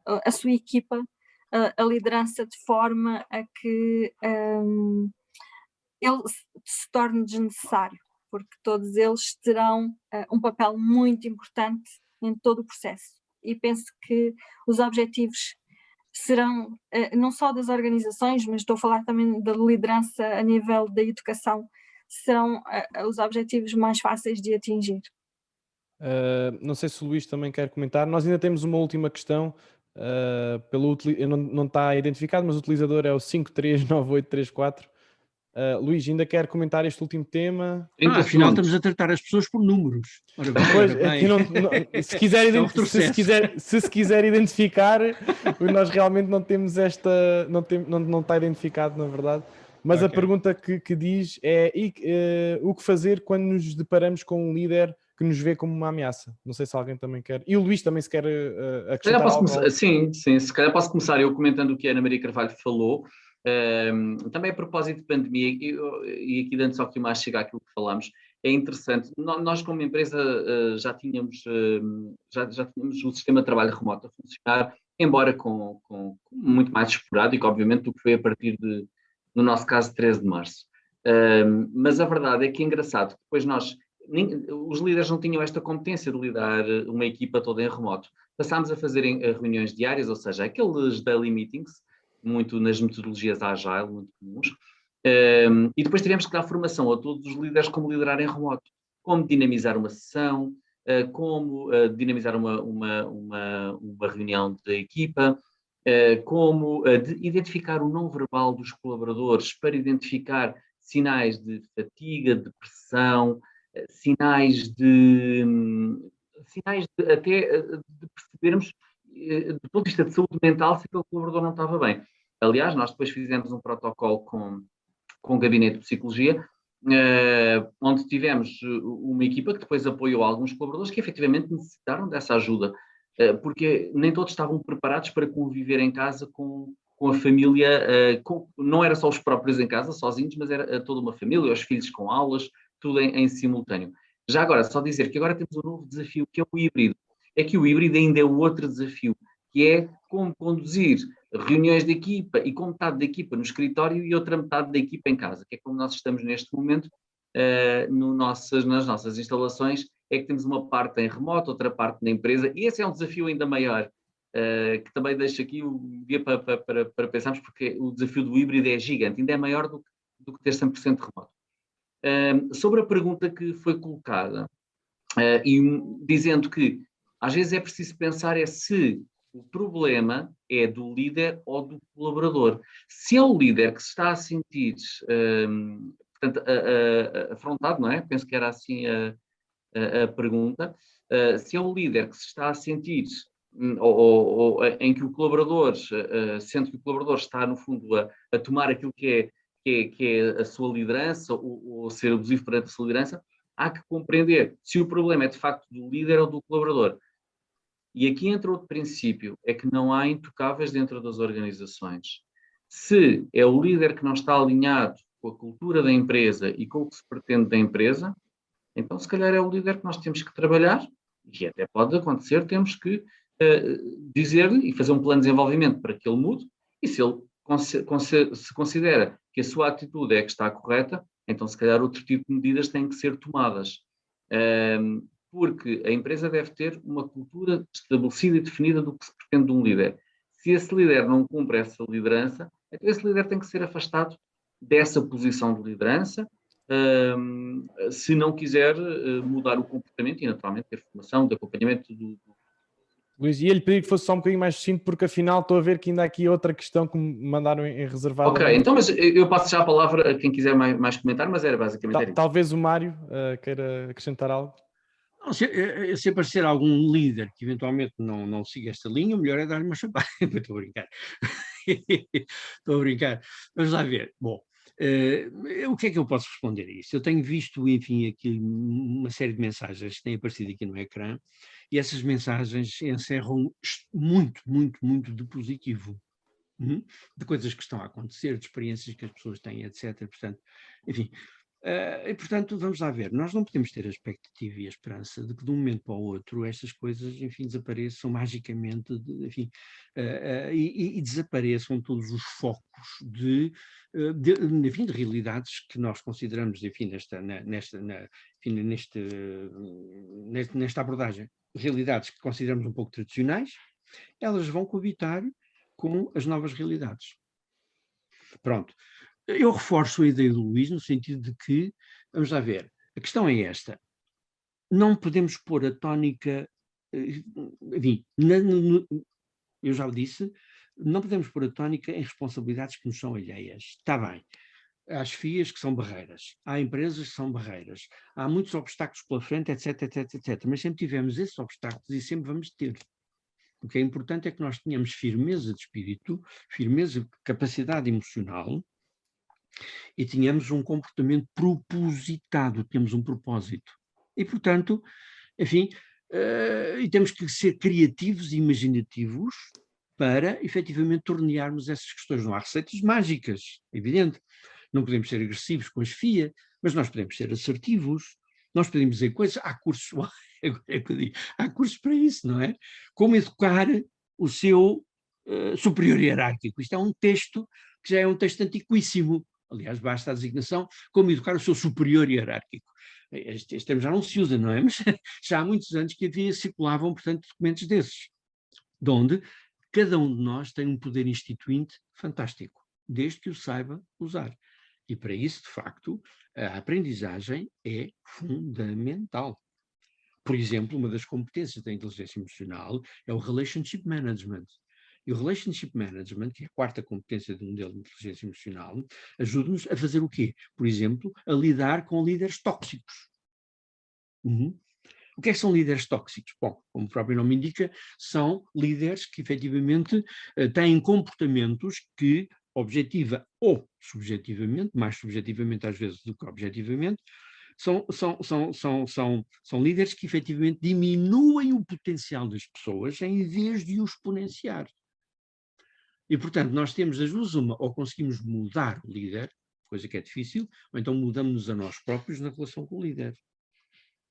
a sua equipa a liderança de forma a que ele se torne desnecessário, porque todos eles terão um papel muito importante em todo o processo. E penso que os objetivos serão, não só das organizações, mas estou a falar também da liderança a nível da educação, serão os objetivos mais fáceis de atingir. Não sei se o Luís também quer comentar. Nós ainda temos uma última questão. Não está identificado, mas o utilizador é o 539834. Luís, ainda quer comentar este último tema? Afinal estamos a tratar as pessoas por números. Ora bem, pois, ora bem. aqui se se quiser identificar, nós realmente não temos esta, não está identificado, na verdade. Mas a pergunta que diz é o que fazer quando nos deparamos com um líder que nos vê como uma ameaça? Não sei se alguém também quer. E o Luís também se quer acrescentar algo. Sim, se calhar posso começar eu comentando o que a Ana Maria Carvalho falou. Também a propósito de pandemia, e aqui dando só aqui mais chega àquilo que falamos, é interessante, nós como empresa já tínhamos o sistema de trabalho remoto a funcionar, embora com muito mais esporádico, obviamente, do que foi a partir no nosso caso, 13 de março. Mas a verdade é que é engraçado, depois os líderes não tinham esta competência de lidar uma equipa toda em remoto. Passámos a fazer reuniões diárias, ou seja, aqueles daily meetings, muito nas metodologias Agile, muito comuns, e depois tivemos que dar formação a todos os líderes como liderar em remoto, como dinamizar uma sessão, como dinamizar uma reunião de equipa, como identificar o não verbal dos colaboradores para identificar sinais de fatiga, de pressão, sinais até de percebermos, do ponto de vista de saúde mental, se aquele colaborador não estava bem. Aliás, nós depois fizemos um protocolo com o Gabinete de Psicologia, onde tivemos uma equipa que depois apoiou alguns colaboradores que efetivamente necessitaram dessa ajuda, porque nem todos estavam preparados para conviver em casa com a família, não era só os próprios em casa, sozinhos, mas era toda uma família, os filhos com aulas, tudo em simultâneo. Já agora, só dizer que agora temos um novo desafio, que é o híbrido. É que o híbrido ainda é o outro desafio, que é como conduzir reuniões de equipa e com metade da equipa no escritório e outra metade da equipa em casa, que é como nós estamos neste momento nas nossas instalações, é que temos uma parte em remoto, outra parte na empresa, e esse é um desafio ainda maior, que também deixo aqui um dia para pensarmos, porque o desafio do híbrido é gigante, ainda é maior do que ter 100% remoto. Sobre a pergunta que foi colocada, dizendo que às vezes é preciso pensar se o problema é do líder ou do colaborador. Se é o líder que se está a sentir portanto, afrontado, não é? Penso que era assim a pergunta. Se é o líder que se está a sentir ou em que o colaborador sente que o colaborador está, no fundo, a tomar aquilo que é a sua liderança ou ser abusivo perante a sua liderança, há que compreender se o problema é de facto do líder ou do colaborador. E aqui entra outro princípio, é que não há intocáveis dentro das organizações. Se é o líder que não está alinhado com a cultura da empresa e com o que se pretende da empresa, então se calhar é o líder que nós temos que trabalhar, e até pode acontecer, temos que dizer-lhe e fazer um plano de desenvolvimento para que ele mude, e se ele se considera que a sua atitude é a que está correta, então se calhar outro tipo de medidas têm que ser tomadas. Porque a empresa deve ter uma cultura estabelecida e definida do que se pretende de um líder. Se esse líder não cumpre essa liderança, então esse líder tem que ser afastado dessa posição de liderança, se não quiser mudar o comportamento e, naturalmente, ter formação, de acompanhamento do... Luís, ia-lhe pedir que fosse só um bocadinho mais sucinto, porque afinal estou a ver que ainda há aqui outra questão que me mandaram em reservado. Ok, então, mas eu passo já a palavra a quem quiser mais comentar, mas era basicamente isso. Talvez o Mário queira acrescentar algo. Não, se aparecer algum líder que eventualmente não siga esta linha, o melhor é dar-lhe uma chapada. Estou a brincar. Estou a brincar. Vamos lá ver. Bom, o que é que eu posso responder a isso? Eu tenho visto, enfim, aqui uma série de mensagens que têm aparecido aqui no ecrã, e essas mensagens encerram muito, muito, muito de positivo. De coisas que estão a acontecer, de experiências que as pessoas têm, etc. Portanto, enfim... e, portanto, vamos lá ver, nós não podemos ter a expectativa e a esperança de que de um momento para o outro estas coisas, enfim, desapareçam magicamente, enfim, e desapareçam todos os focos de realidades que nós consideramos, enfim, nesta abordagem, realidades que consideramos um pouco tradicionais, elas vão coabitar com as novas realidades. Pronto. Eu reforço a ideia do Luís no sentido de que, vamos lá ver, a questão é esta, não podemos pôr a tónica, enfim, eu já o disse, não podemos pôr a tónica em responsabilidades que nos são alheias. Está bem. Há as FIAs que são barreiras, há empresas que são barreiras, há muitos obstáculos pela frente, etc, etc, etc. Mas sempre tivemos esses obstáculos e sempre vamos ter. O que é importante é que nós tenhamos firmeza de espírito, firmeza de capacidade emocional e tenhamos um comportamento propositado, temos um propósito. E, portanto, enfim, e temos que ser criativos e imaginativos para, efetivamente, tornearmos essas questões. Não há receitas mágicas, é evidente. Não podemos ser agressivos com as FIA, mas nós podemos ser assertivos, nós podemos dizer coisas, há cursos, há cursos para isso, não é? Como educar o seu superior hierárquico. Isto é um texto que já é um texto antiquíssimo. Aliás, basta a designação como educar o seu superior hierárquico. Este termo já não se usa, não é? Mas já há muitos anos que circulavam, portanto, documentos desses, de onde cada um de nós tem um poder instituinte fantástico, desde que o saiba usar. E para isso, de facto, a aprendizagem é fundamental. Por exemplo, uma das competências da inteligência emocional é o Relationship Management. E o Relationship Management, que é a quarta competência do modelo de inteligência emocional, ajuda-nos a fazer o quê? Por exemplo, a lidar com líderes tóxicos. O que é que são líderes tóxicos? Bom, como o próprio nome indica, são líderes que efetivamente têm comportamentos que, objetiva ou subjetivamente, mais subjetivamente às vezes do que objetivamente, são líderes que efetivamente diminuem o potencial das pessoas em vez de o exponenciar. E, portanto, nós temos as duas uma, ou conseguimos mudar o líder, coisa que é difícil, ou então mudamos-nos a nós próprios na relação com o líder.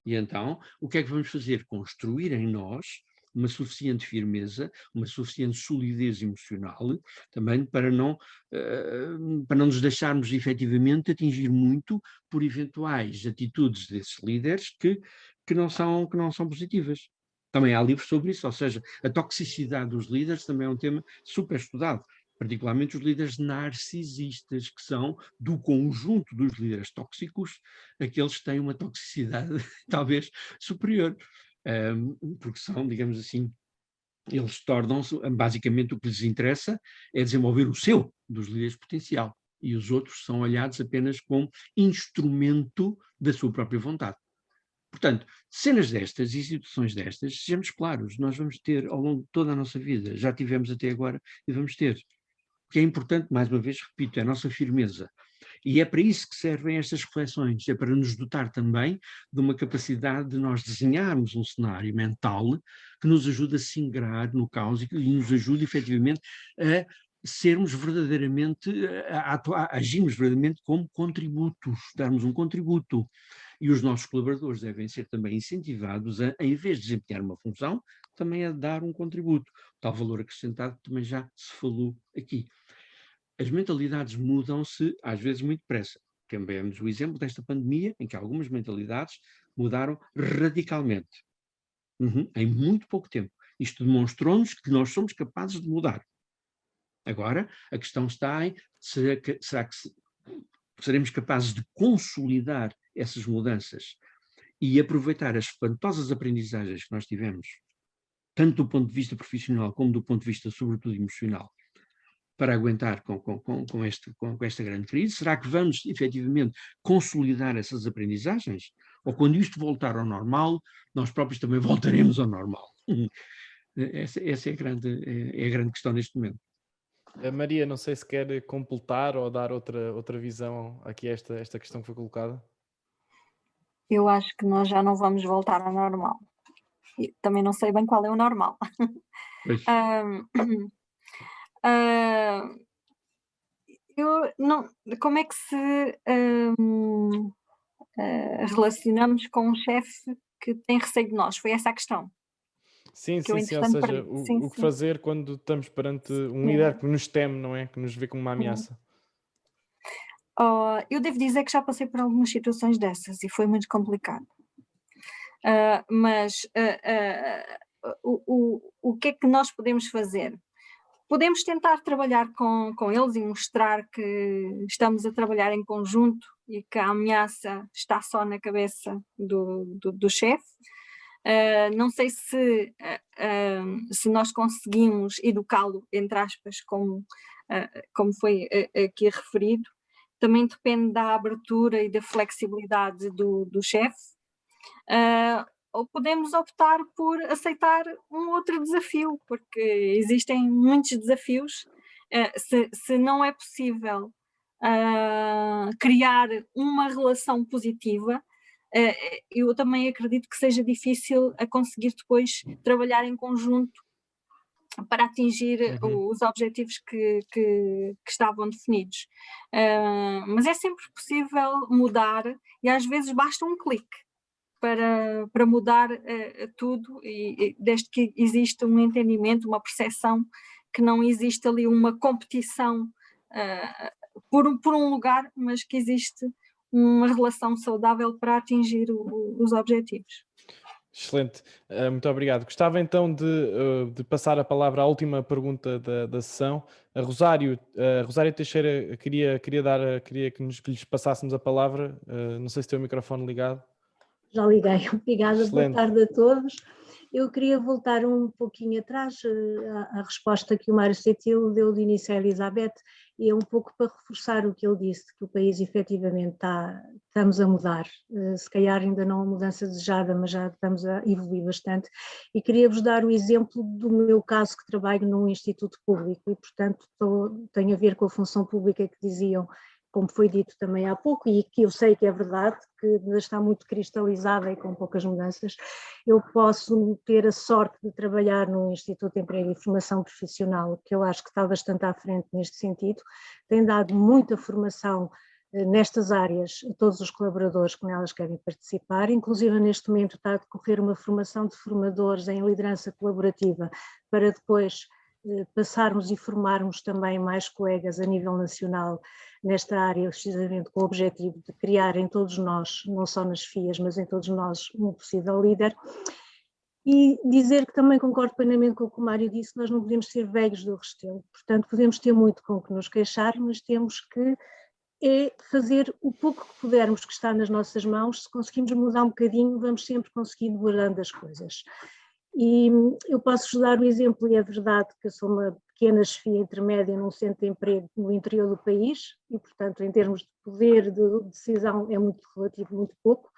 E então, o que é que vamos fazer? Construir em nós uma suficiente firmeza, uma suficiente solidez emocional, também para não nos deixarmos efetivamente atingir muito por eventuais atitudes desses líderes que não são positivas. Também há livros sobre isso, ou seja, a toxicidade dos líderes também é um tema super estudado, particularmente os líderes narcisistas, que são, do conjunto dos líderes tóxicos, aqueles que têm uma toxicidade talvez superior, porque são, digamos assim, eles tornam-se, basicamente o que lhes interessa é desenvolver o seu, dos líderes potencial, e os outros são olhados apenas como instrumento da sua própria vontade. Portanto, cenas destas e situações destas, sejamos claros, nós vamos ter ao longo de toda a nossa vida, já tivemos até agora e vamos ter. O que é importante, mais uma vez, repito, é a nossa firmeza. E é para isso que servem estas reflexões, é para nos dotar também de uma capacidade de nós desenharmos um cenário mental que nos ajude a se ingrar no caos e nos ajude efetivamente a sermos verdadeiramente, a agirmos verdadeiramente como contributos, darmos um contributo. E os nossos colaboradores devem ser também incentivados a, em vez de desempenhar uma função, também a dar um contributo. Tal valor acrescentado também já se falou aqui. As mentalidades mudam-se, às vezes, muito depressa. Temos o exemplo desta pandemia, em que algumas mentalidades mudaram radicalmente. Em muito pouco tempo. Isto demonstrou-nos que nós somos capazes de mudar. Agora, a questão está em, será que seremos capazes de consolidar essas mudanças e aproveitar as espantosas aprendizagens que nós tivemos, tanto do ponto de vista profissional como do ponto de vista, sobretudo, emocional, para aguentar com esta grande crise? Será que vamos, efetivamente, consolidar essas aprendizagens? Ou quando isto voltar ao normal, nós próprios também voltaremos ao normal? Essa é a grande questão neste momento. Maria, não sei se quer completar ou dar outra visão aqui a esta questão que foi colocada. Eu acho que nós já não vamos voltar ao normal. E também não sei bem qual é o normal. Eu não, como é que se relacionamos com um chefe que tem receio de nós? Foi essa a questão. Sim, ou seja, o que fazer quando estamos perante um líder que nos teme, não é? Que nos vê como uma ameaça. Eu devo dizer que já passei por algumas situações dessas e foi muito complicado. Mas o que é que nós podemos fazer? Podemos tentar trabalhar com eles e mostrar que estamos a trabalhar em conjunto e que a ameaça está só na cabeça do chefe. Não sei se nós conseguimos educá-lo, entre aspas, como foi aqui referido. Também depende da abertura e da flexibilidade do chefe. Ou podemos optar por aceitar um outro desafio, porque existem muitos desafios. Se não é possível criar uma relação positiva, eu também acredito que seja difícil a conseguir depois trabalhar em conjunto para atingir os objetivos que estavam definidos. Mas é sempre possível mudar e às vezes basta um clique para mudar tudo, e desde que existe um entendimento, uma percepção que não existe ali uma competição por um lugar, mas que existe uma relação saudável para atingir os objetivos. Excelente, muito obrigado. Gostava então de passar a palavra à última pergunta da sessão. A Rosário Teixeira queria que lhes passássemos a palavra. Não sei se tem o microfone ligado. Já liguei, obrigada, Excelente. Boa tarde a todos. Eu queria voltar um pouquinho atrás à resposta que o Mário Setil deu de início à Elizabeth, e é um pouco para reforçar o que ele disse, que o país efetivamente estamos a mudar, se calhar ainda não a mudança desejada, mas já estamos a evoluir bastante, e queria-vos dar o exemplo do meu caso, que trabalho num instituto público e portanto tem a ver com a função pública que diziam, como foi dito também há pouco, e que eu sei que é verdade, que ainda está muito cristalizada e com poucas mudanças. Eu posso ter a sorte de trabalhar no Instituto de Emprego e Formação Profissional, que eu acho que está bastante à frente neste sentido, tem dado muita formação nestas áreas a todos os colaboradores que nelas querem participar, inclusive neste momento está a decorrer uma formação de formadores em liderança colaborativa, para depois passarmos e formarmos também mais colegas a nível nacional nesta área, precisamente com o objetivo de criar em todos nós, não só nas FIAs, mas em todos nós, um possível líder. E dizer que também concordo plenamente com o que o Mário disse, nós não podemos ser velhos do Restelo, portanto podemos ter muito com que nos queixar, mas temos que fazer o pouco que pudermos, que está nas nossas mãos. Se conseguimos mudar um bocadinho, vamos sempre conseguir melhorando as coisas. E eu posso-vos dar o exemplo, e é verdade que eu sou uma pequena chefia intermédia num centro de emprego no interior do país, e portanto em termos de poder de decisão é muito relativo, muito pouco.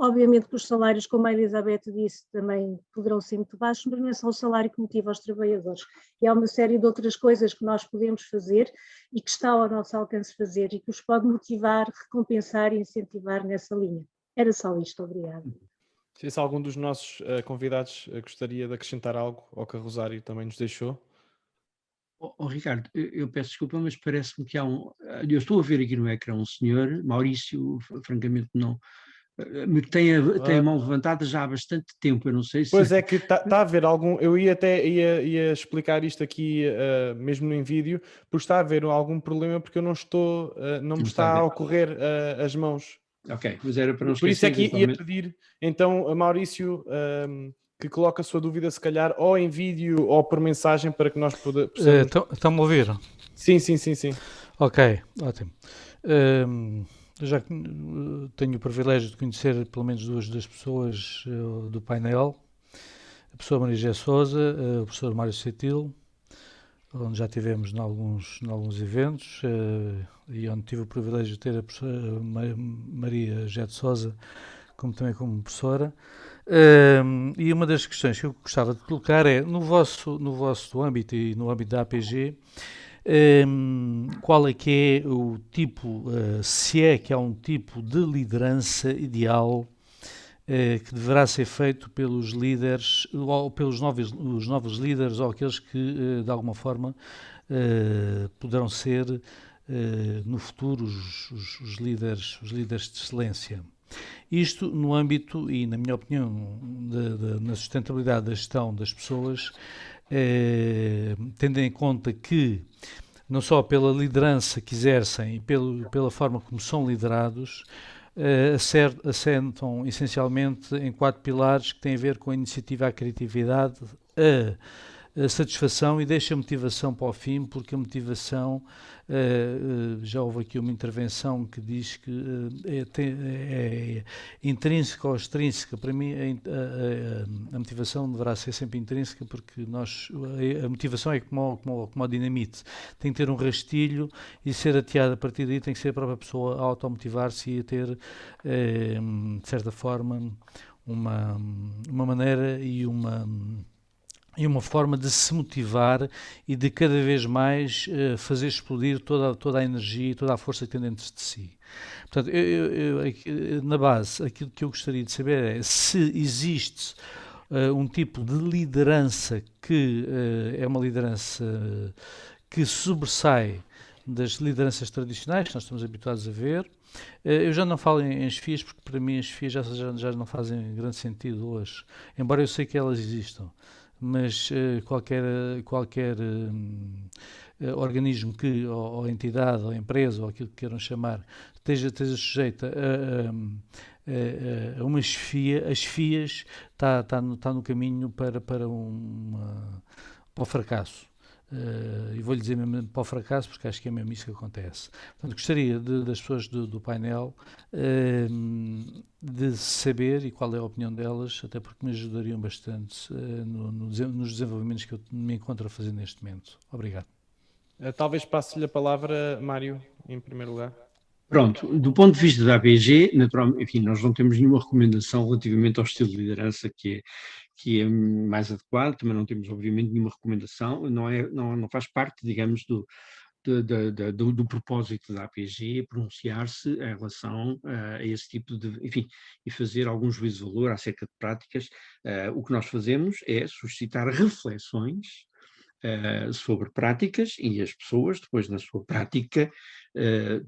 Obviamente que os salários, como a Elizabeth disse, também poderão ser muito baixos, mas não é só o salário que motiva os trabalhadores. E há uma série de outras coisas que nós podemos fazer e que está ao nosso alcance fazer e que os pode motivar, recompensar e incentivar nessa linha. Era só isto, obrigada. Se algum dos nossos convidados gostaria de acrescentar algo ao que a Rosário também nos deixou. Ricardo, eu peço desculpa, mas parece-me que há eu estou a ver aqui no ecrã um senhor, Maurício, francamente não, tem a mão levantada já há bastante tempo, eu não sei se... Pois é que está a haver algum, eu ia explicar isto aqui mesmo em vídeo, porque está a haver algum problema porque eu não me está a ocorrer as mãos. Ok, mas era para não esquecer. Por isso é que ia pedir então a Maurício que coloque a sua dúvida se calhar ou em vídeo ou por mensagem para que nós possamos... Estão-me a ouvir? Sim. Ok, ótimo. Eu já tenho o privilégio de conhecer pelo menos duas das pessoas do painel, a professora Maria José Sousa, o professor Mário Setil, onde já tivemos em alguns eventos e onde tive o privilégio de ter a professora Maria José Sousa também como professora. E uma das questões que eu gostava de colocar é, no vosso âmbito e no âmbito da APG, qual é que é o tipo, se é que há um tipo de liderança ideal que deverá ser feito pelos líderes, ou pelos os novos líderes, ou aqueles que de alguma forma poderão ser no futuro os líderes de excelência. Isto no âmbito e, na minha opinião, na sustentabilidade da gestão das pessoas, tendo em conta que não só pela liderança que exercem e pela forma como são liderados, assentam essencialmente em 4 pilares que têm a ver com a iniciativa, a criatividade, a satisfação e deixa a motivação para o fim, porque a motivação, já houve aqui uma intervenção que diz que é intrínseca ou extrínseca. Para mim, a motivação deverá ser sempre intrínseca, porque a motivação é como a dinamite, tem que ter um rastilho e ser ateada a partir daí, tem que ser a própria pessoa a automotivar-se e a ter, de certa forma, uma maneira e uma forma de se motivar e de cada vez mais fazer explodir toda a energia e toda a força que tem dentro de si. Portanto, na base, aquilo que eu gostaria de saber é se existe um tipo de liderança que é uma liderança que sobressai das lideranças tradicionais que nós estamos habituados a ver. Eu já não falo em chefias, porque para mim as chefias já não fazem grande sentido hoje, embora eu sei que elas existam. Mas qualquer organismo ou entidade, ou empresa, ou aquilo que queiram chamar, esteja sujeita a uma chefia, as chefias está no caminho para o fracasso. E vou-lhe dizer mesmo para o fracasso, porque acho que é mesmo isso que acontece. Portanto, gostaria das pessoas do painel de saber e qual é a opinião delas, até porque me ajudariam bastante nos desenvolvimentos que eu me encontro a fazer neste momento. Obrigado. Talvez passe-lhe a palavra, Mário, em primeiro lugar. Pronto, do ponto de vista da APG, naturalmente, enfim, nós não temos nenhuma recomendação relativamente ao estilo de liderança que é mais adequado, também não temos, obviamente, nenhuma recomendação, não faz parte, digamos, do propósito da APG pronunciar-se em relação a esse tipo de, enfim, e fazer algum juízo de valor acerca de práticas. O que nós fazemos é suscitar reflexões sobre práticas, e as pessoas, depois na sua prática,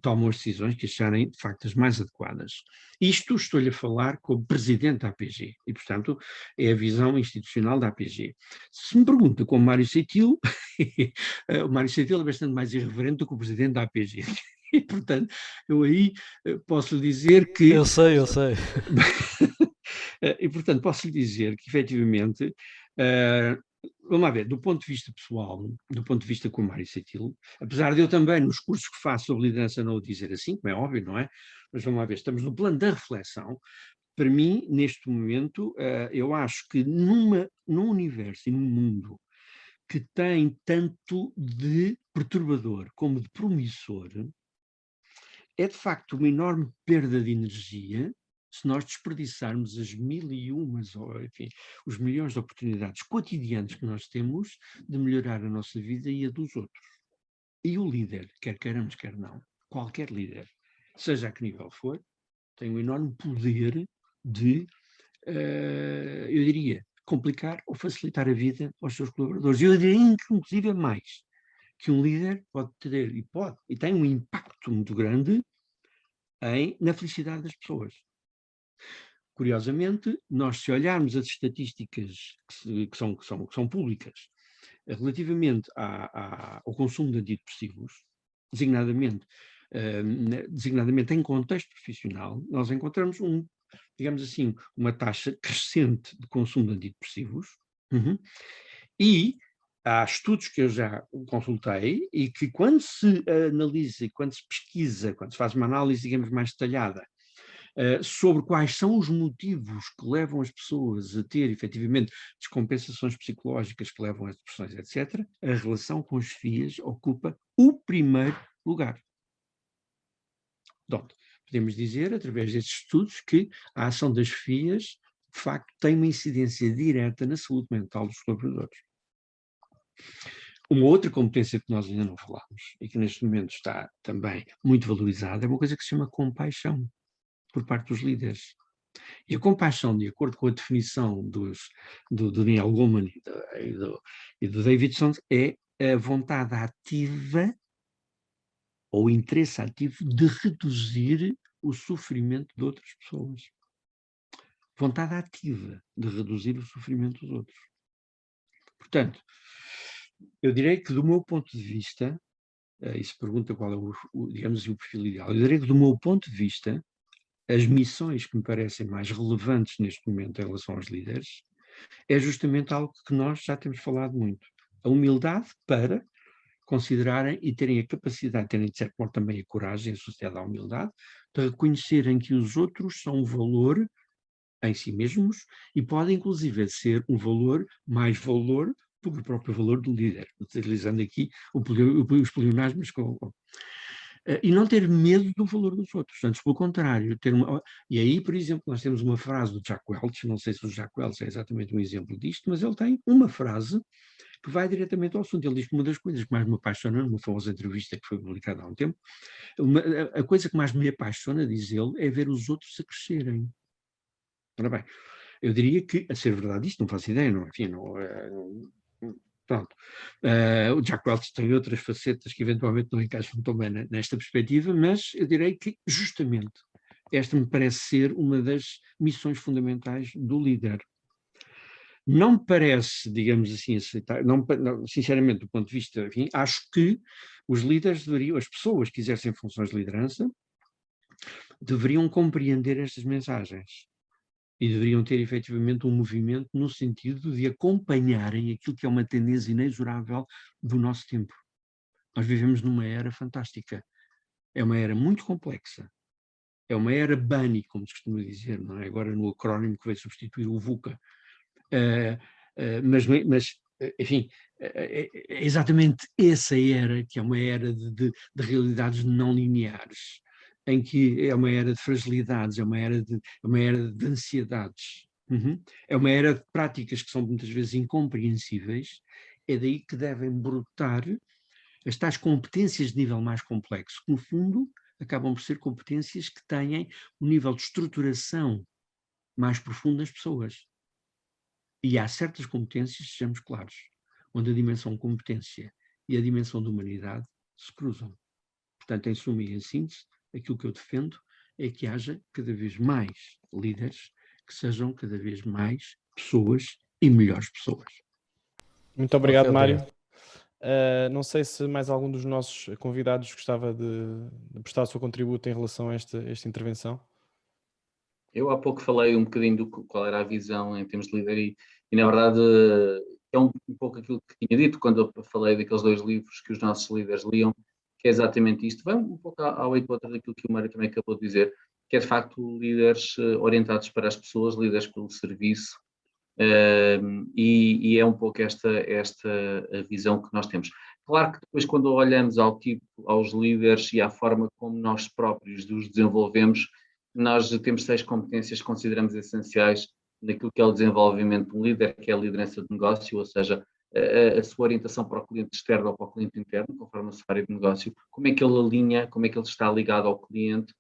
tomam as decisões que acharem de facto as mais adequadas. Isto estou-lhe a falar como presidente da APG, e portanto é a visão institucional da APG. Se me pergunta como Mário Seitil, o Mário Seitil é bastante mais irreverente do que o presidente da APG. E portanto, eu aí posso lhe dizer que... Eu sei. E portanto, posso lhe dizer que efetivamente... Vamos lá ver, do ponto de vista pessoal, do ponto de vista com o Mário Seitil, apesar de eu também, nos cursos que faço sobre liderança, não o dizer assim, como é óbvio, não é? Mas vamos lá ver, estamos no plano da reflexão. Para mim, neste momento, eu acho que num universo e num mundo que tem tanto de perturbador como de promissor, é de facto uma enorme perda de energia se nós desperdiçarmos as mil e umas, ou enfim, os milhões de oportunidades cotidianas que nós temos de melhorar a nossa vida e a dos outros. E o líder, quer queiramos, quer não, qualquer líder, seja a que nível for, tem um enorme poder de, eu diria, complicar ou facilitar a vida aos seus colaboradores. Eu diria, inclusive, mais, que um líder pode ter, e tem um impacto muito grande na felicidade das pessoas. Curiosamente, nós, se olharmos as estatísticas que são públicas relativamente ao consumo de antidepressivos, designadamente em contexto profissional, nós encontramos digamos assim, uma taxa crescente de consumo de antidepressivos, e há estudos que eu já consultei e que, quando se analisa, quando se pesquisa, quando se faz uma análise, digamos, mais detalhada sobre quais são os motivos que levam as pessoas a ter, efetivamente, descompensações psicológicas que levam a depressões, etc., a relação com as chefias ocupa o primeiro lugar. Portanto, podemos dizer, através destes estudos, que a ação das chefias, de facto, tem uma incidência direta na saúde mental dos colaboradores. Uma outra competência que nós ainda não falámos, e que neste momento está também muito valorizada, é uma coisa que se chama compaixão, por parte dos líderes. E a compaixão, de acordo com a definição do Daniel Goleman e do Davidson, é a vontade ativa ou o interesse ativo de reduzir o sofrimento de outras pessoas. Vontade ativa de reduzir o sofrimento dos outros. Portanto, eu direi que, do meu ponto de vista, e se pergunta qual é digamos, o perfil ideal, eu direi que, do meu ponto de vista, as missões que me parecem mais relevantes neste momento em relação aos líderes é justamente algo que nós já temos falado muito, A humildade para considerarem e terem a capacidade, terem de certo modo também a coragem associada à humildade, de reconhecerem que os outros são um valor em si mesmos e podem inclusive ser um valor, mais valor, do que o próprio valor do líder, utilizando aqui os pleonasmos e não ter medo do valor dos outros, antes pelo contrário, e aí, por exemplo, nós temos uma frase do Jack Welch, não sei se o Jack Welch é exatamente um exemplo disto, mas ele tem uma frase que vai diretamente ao assunto. Ele diz que uma das coisas que mais me apaixona, numa famosa entrevista que foi publicada há um tempo, a coisa que mais me apaixona, diz ele, é ver os outros a crescerem. Ora bem, eu diria que, a ser verdade isto, não faço ideia, pronto. O Jack Welch tem outras facetas que eventualmente não encaixam tão bem nesta perspectiva, mas eu direi que, justamente, esta me parece ser uma das missões fundamentais do líder. Não me parece, digamos assim, aceitar, sinceramente, do ponto de vista, enfim, acho que os líderes deveriam, as pessoas que exercem funções de liderança, deveriam compreender estas mensagens e deveriam ter efetivamente um movimento no sentido de acompanharem aquilo que é uma tendência inexorável do nosso tempo. Nós vivemos numa era fantástica, é uma era muito complexa, é uma era BANI, como se costuma dizer, não é? Agora no acrónimo que veio substituir o VUCA. Mas, enfim, é exatamente essa era, que é uma era de realidades não lineares, em que é uma era de fragilidades, é uma era de ansiedades, é uma era de práticas que são muitas vezes incompreensíveis. É daí que devem brotar as tais competências de nível mais complexo, que no fundo acabam por ser competências que têm um nível de estruturação mais profundo das pessoas. E há certas competências, sejamos claros, onde a dimensão competência e a dimensão de humanidade se cruzam. Portanto, em suma e em síntese, aquilo que eu defendo é que haja cada vez mais líderes, que sejam cada vez mais pessoas e melhores pessoas. Muito obrigado, Mário. Não sei se mais algum dos nossos convidados gostava de prestar o seu contributo em relação a esta intervenção. Eu há pouco falei um bocadinho do qual era a visão em termos de líder e na verdade é um pouco aquilo que tinha dito quando eu falei daqueles 2 livros que os nossos líderes liam, que é exatamente isto. Vai um pouco ao encontro daquilo que o Mário também acabou de dizer, que é de facto líderes orientados para as pessoas, líderes pelo serviço, e é um pouco esta a visão que nós temos. Claro que depois quando olhamos aos líderes e à forma como nós próprios os desenvolvemos, nós temos 6 competências que consideramos essenciais naquilo que é o desenvolvimento de um líder, que é a liderança de negócio, ou seja, a sua orientação para o cliente externo ou para o cliente interno, conforme a sua área de negócio, como é que ele alinha, como é que ele está ligado ao cliente,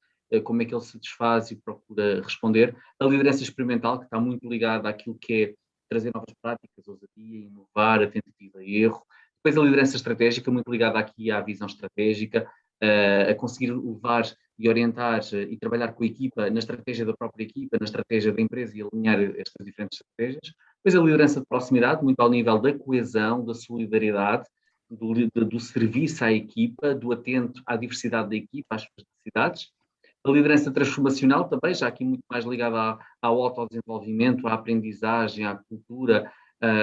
como é que ele se desfaz e procura responder. A liderança experimental, que está muito ligada àquilo que é trazer novas práticas, ousadia, inovar, a tentativa e erro. Depois a liderança estratégica, muito ligada aqui à visão estratégica, a conseguir levar e orientar e trabalhar com a equipa, na estratégia da própria equipa, na estratégia da empresa e alinhar estas diferentes estratégias. Depois a liderança de proximidade, muito ao nível da coesão, da solidariedade, do serviço à equipa, do atento à diversidade da equipa, às suas necessidades. A liderança transformacional também, já aqui muito mais ligada ao autodesenvolvimento, à aprendizagem, à cultura,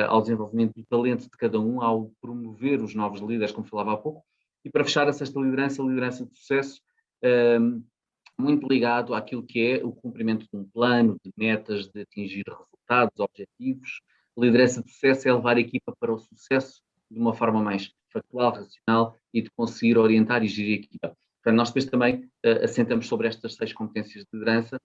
ao desenvolvimento do talento de cada um, ao promover os novos líderes, como falava há pouco. E para fechar esta liderança de sucesso, muito ligado àquilo que é o cumprimento de um plano, de metas, de atingir resultados, objetivos. A liderança de sucesso é levar a equipa para o sucesso de uma forma mais factual, racional e de conseguir orientar e gerir a equipa. Portanto, nós depois também assentamos sobre estas 6 competências de liderança,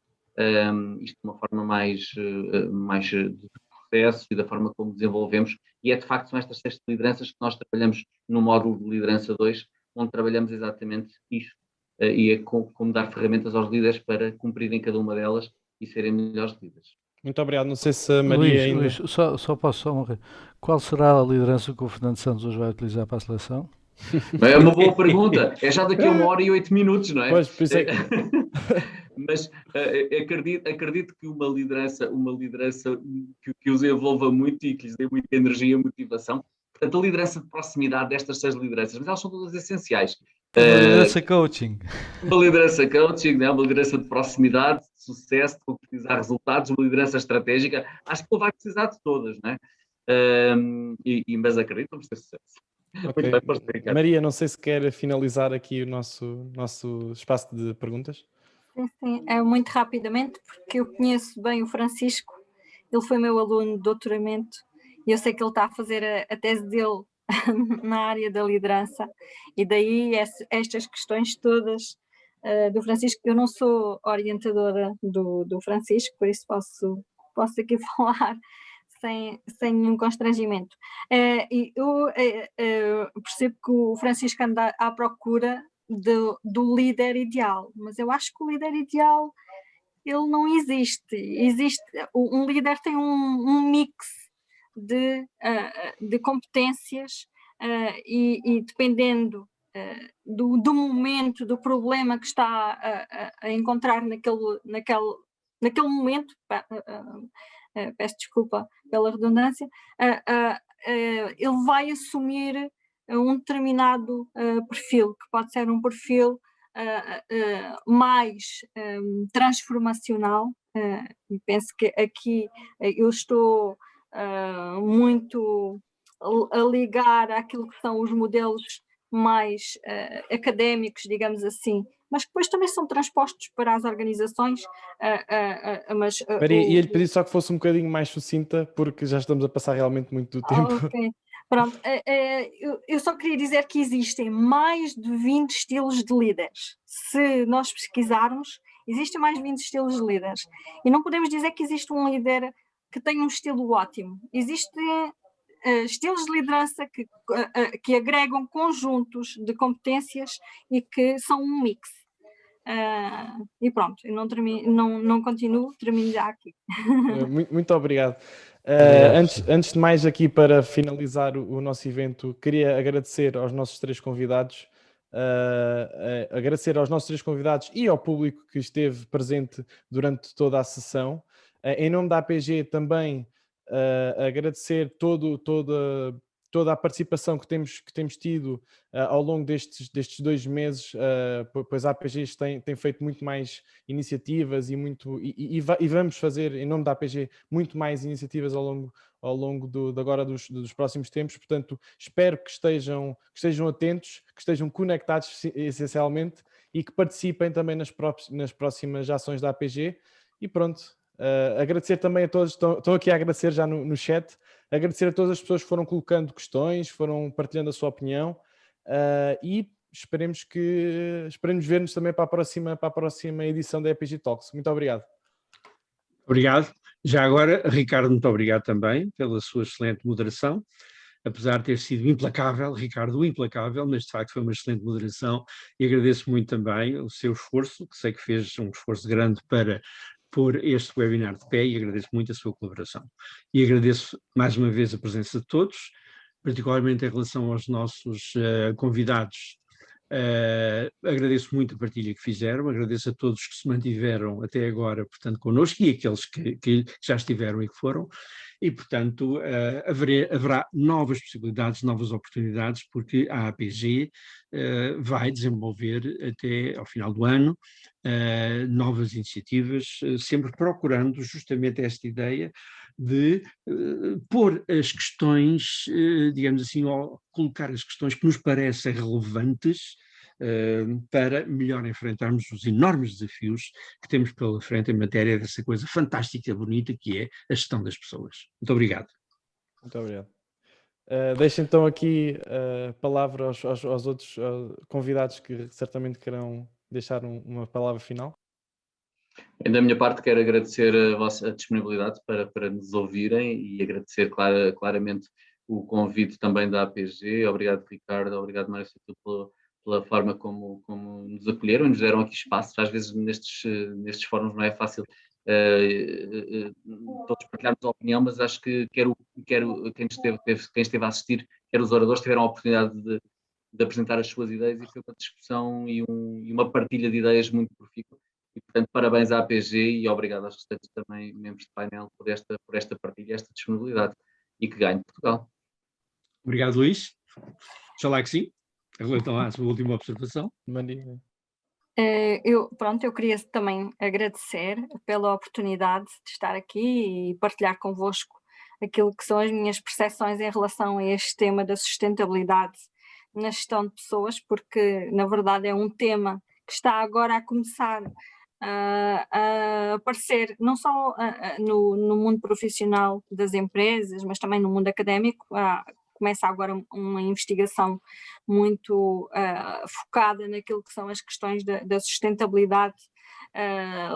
isto de uma forma mais de processo e da forma como desenvolvemos, e de facto são estas 6 lideranças que nós trabalhamos no módulo de liderança 2, onde trabalhamos exatamente isto, e é como dar ferramentas aos líderes para cumprirem cada uma delas e serem melhores líderes. Muito obrigado. Não sei se a Maria ainda... Luís, só posso uma coisa. Qual será a liderança que o Fernando Santos hoje vai utilizar para a seleção? É uma boa pergunta. É já daqui a 1h08, não é? Pois, por isso é que... Mas acredito que uma liderança que os envolva muito e que lhes dê muita energia e motivação. Portanto, a liderança de proximidade destas 6 lideranças, mas elas são todas essenciais. Uma liderança coaching. Uma liderança coaching, né? Uma liderança de proximidade, de sucesso, de concretizar resultados, uma liderança estratégica. Acho que ele vai precisar de todas, não é? mas acredito que vamos ter sucesso. Okay. Muito bem, Ricardo. Maria, não sei se quer finalizar aqui o nosso espaço de perguntas. Sim, muito rapidamente, porque eu conheço bem o Francisco, ele foi meu aluno de doutoramento e eu sei que ele está a fazer a tese dele na área da liderança, e daí estas questões todas do Francisco. Eu não sou orientadora do Francisco, por isso posso aqui falar sem nenhum constrangimento. E eu percebo que o Francisco anda à procura do líder ideal, mas eu acho que o líder ideal ele não existe. Um líder tem um mix de competências e dependendo do momento, do problema que está a encontrar naquele momento, peço desculpa pela redundância, ele vai assumir um determinado perfil, que pode ser um perfil mais transformacional, e penso que aqui eu estou muito a ligar àquilo que são os modelos mais académicos, digamos assim, mas que depois também são transpostos para as organizações. Maria, ia-lhe pedir só que fosse um bocadinho mais sucinta, porque já estamos a passar realmente muito do tempo. Ok, pronto. Eu só queria dizer que existem mais de 20 estilos de líderes. Se nós pesquisarmos, existem mais de 20 estilos de líderes. E não podemos dizer que existe um líder que tem um estilo ótimo. Existem estilos de liderança que agregam conjuntos de competências e que são um mix. E pronto, eu não continuo, termino já aqui. Muito obrigado. Antes de mais, aqui para finalizar o nosso evento, queria agradecer aos nossos três convidados, e ao público que esteve presente durante toda a sessão. Em nome da APG também agradecer toda a participação que temos tido ao longo destes 2 meses, pois a APG tem feito muito mais iniciativas e vamos fazer, em nome da APG, muito mais iniciativas ao longo dos próximos tempos. Portanto, espero que estejam atentos, que estejam conectados essencialmente e que participem também nas próximas ações da APG. E pronto, agradecer também a todos, estou aqui a agradecer já no chat, agradecer a todas as pessoas que foram colocando questões, foram partilhando a sua opinião, e esperemos ver-nos também para a próxima edição da APG Talks. Muito obrigado. Obrigado. Já agora, Ricardo, muito obrigado também pela sua excelente moderação. Apesar de ter sido implacável, Ricardo, implacável, mas de facto foi uma excelente moderação, e agradeço muito também o seu esforço, que sei que fez um esforço grande para pôr este webinar de pé, e agradeço muito a sua colaboração. E agradeço mais uma vez a presença de todos, particularmente em relação aos nossos convidados. Agradeço muito a partilha que fizeram, agradeço a todos que se mantiveram até agora, portanto, connosco, e aqueles que já estiveram e que foram, e, portanto, haverá novas possibilidades, novas oportunidades, porque a APG vai desenvolver até ao final do ano novas iniciativas, sempre procurando justamente esta ideia de pôr as questões, digamos assim, ou colocar as questões que nos parecem relevantes para melhor enfrentarmos os enormes desafios que temos pela frente em matéria dessa coisa fantástica, bonita, que é a gestão das pessoas. Muito obrigado. Muito obrigado. Deixo então aqui a palavra aos outros convidados que certamente querão deixar uma palavra final. Da minha parte, quero agradecer a vossa disponibilidade para nos ouvirem, e agradecer claramente o convite também da APG. Obrigado, Ricardo, obrigado, Mário Setil, pela forma como nos acolheram e nos deram aqui espaço. Às vezes nestes fóruns não é fácil todos partilharmos a opinião, mas acho que quem esteve a assistir, quer os oradores, tiveram a oportunidade de apresentar as suas ideias, e foi uma discussão e uma partilha de ideias muito profícua. E, portanto, parabéns à APG e obrigado aos restantes também membros do painel por esta partilha, esta disponibilidade, e que ganhe Portugal. Obrigado, Luís. Oxalá que sim. Então, à sua última observação. Eu queria também agradecer pela oportunidade de estar aqui e partilhar convosco aquilo que são as minhas percepções em relação a este tema da sustentabilidade na gestão de pessoas, porque na verdade é um tema que está agora a começar a aparecer não só no mundo profissional das empresas, mas também no mundo académico. Começa agora uma investigação muito focada naquilo que são as questões da sustentabilidade,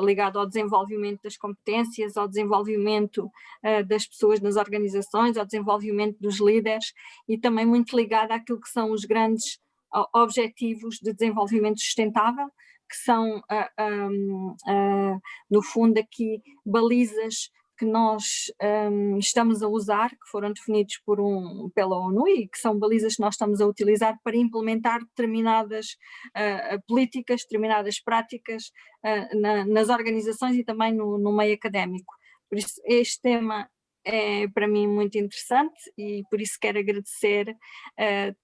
ligado ao desenvolvimento das competências, ao desenvolvimento das pessoas nas organizações, ao desenvolvimento dos líderes, e também muito ligada àquilo que são os grandes objetivos de desenvolvimento sustentável, que são, no fundo, aqui balizas que nós estamos a usar, que foram definidos pela ONU, e que são balizas que nós estamos a utilizar para implementar determinadas políticas, determinadas práticas nas organizações e também no meio académico. Por isso, este tema é para mim muito interessante e por isso quero agradecer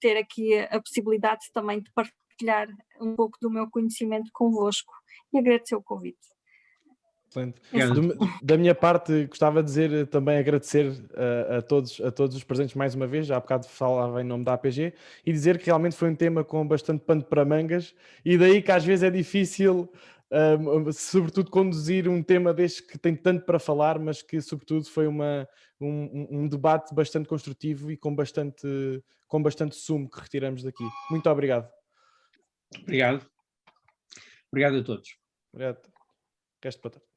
ter aqui a possibilidade também de partilhar um pouco do meu conhecimento convosco e agradecer o convite. Excelente. Da minha parte, gostava de dizer também agradecer a todos os presentes mais uma vez. Já há bocado falava em nome da APG e dizer que realmente foi um tema com bastante pano para mangas, e daí que às vezes é difícil, sobretudo, conduzir um tema deste que tem tanto para falar, mas que sobretudo foi um debate bastante construtivo e com bastante sumo que retiramos daqui. Muito obrigado. Obrigado. Obrigado a todos. Obrigado. Resto boa tarde.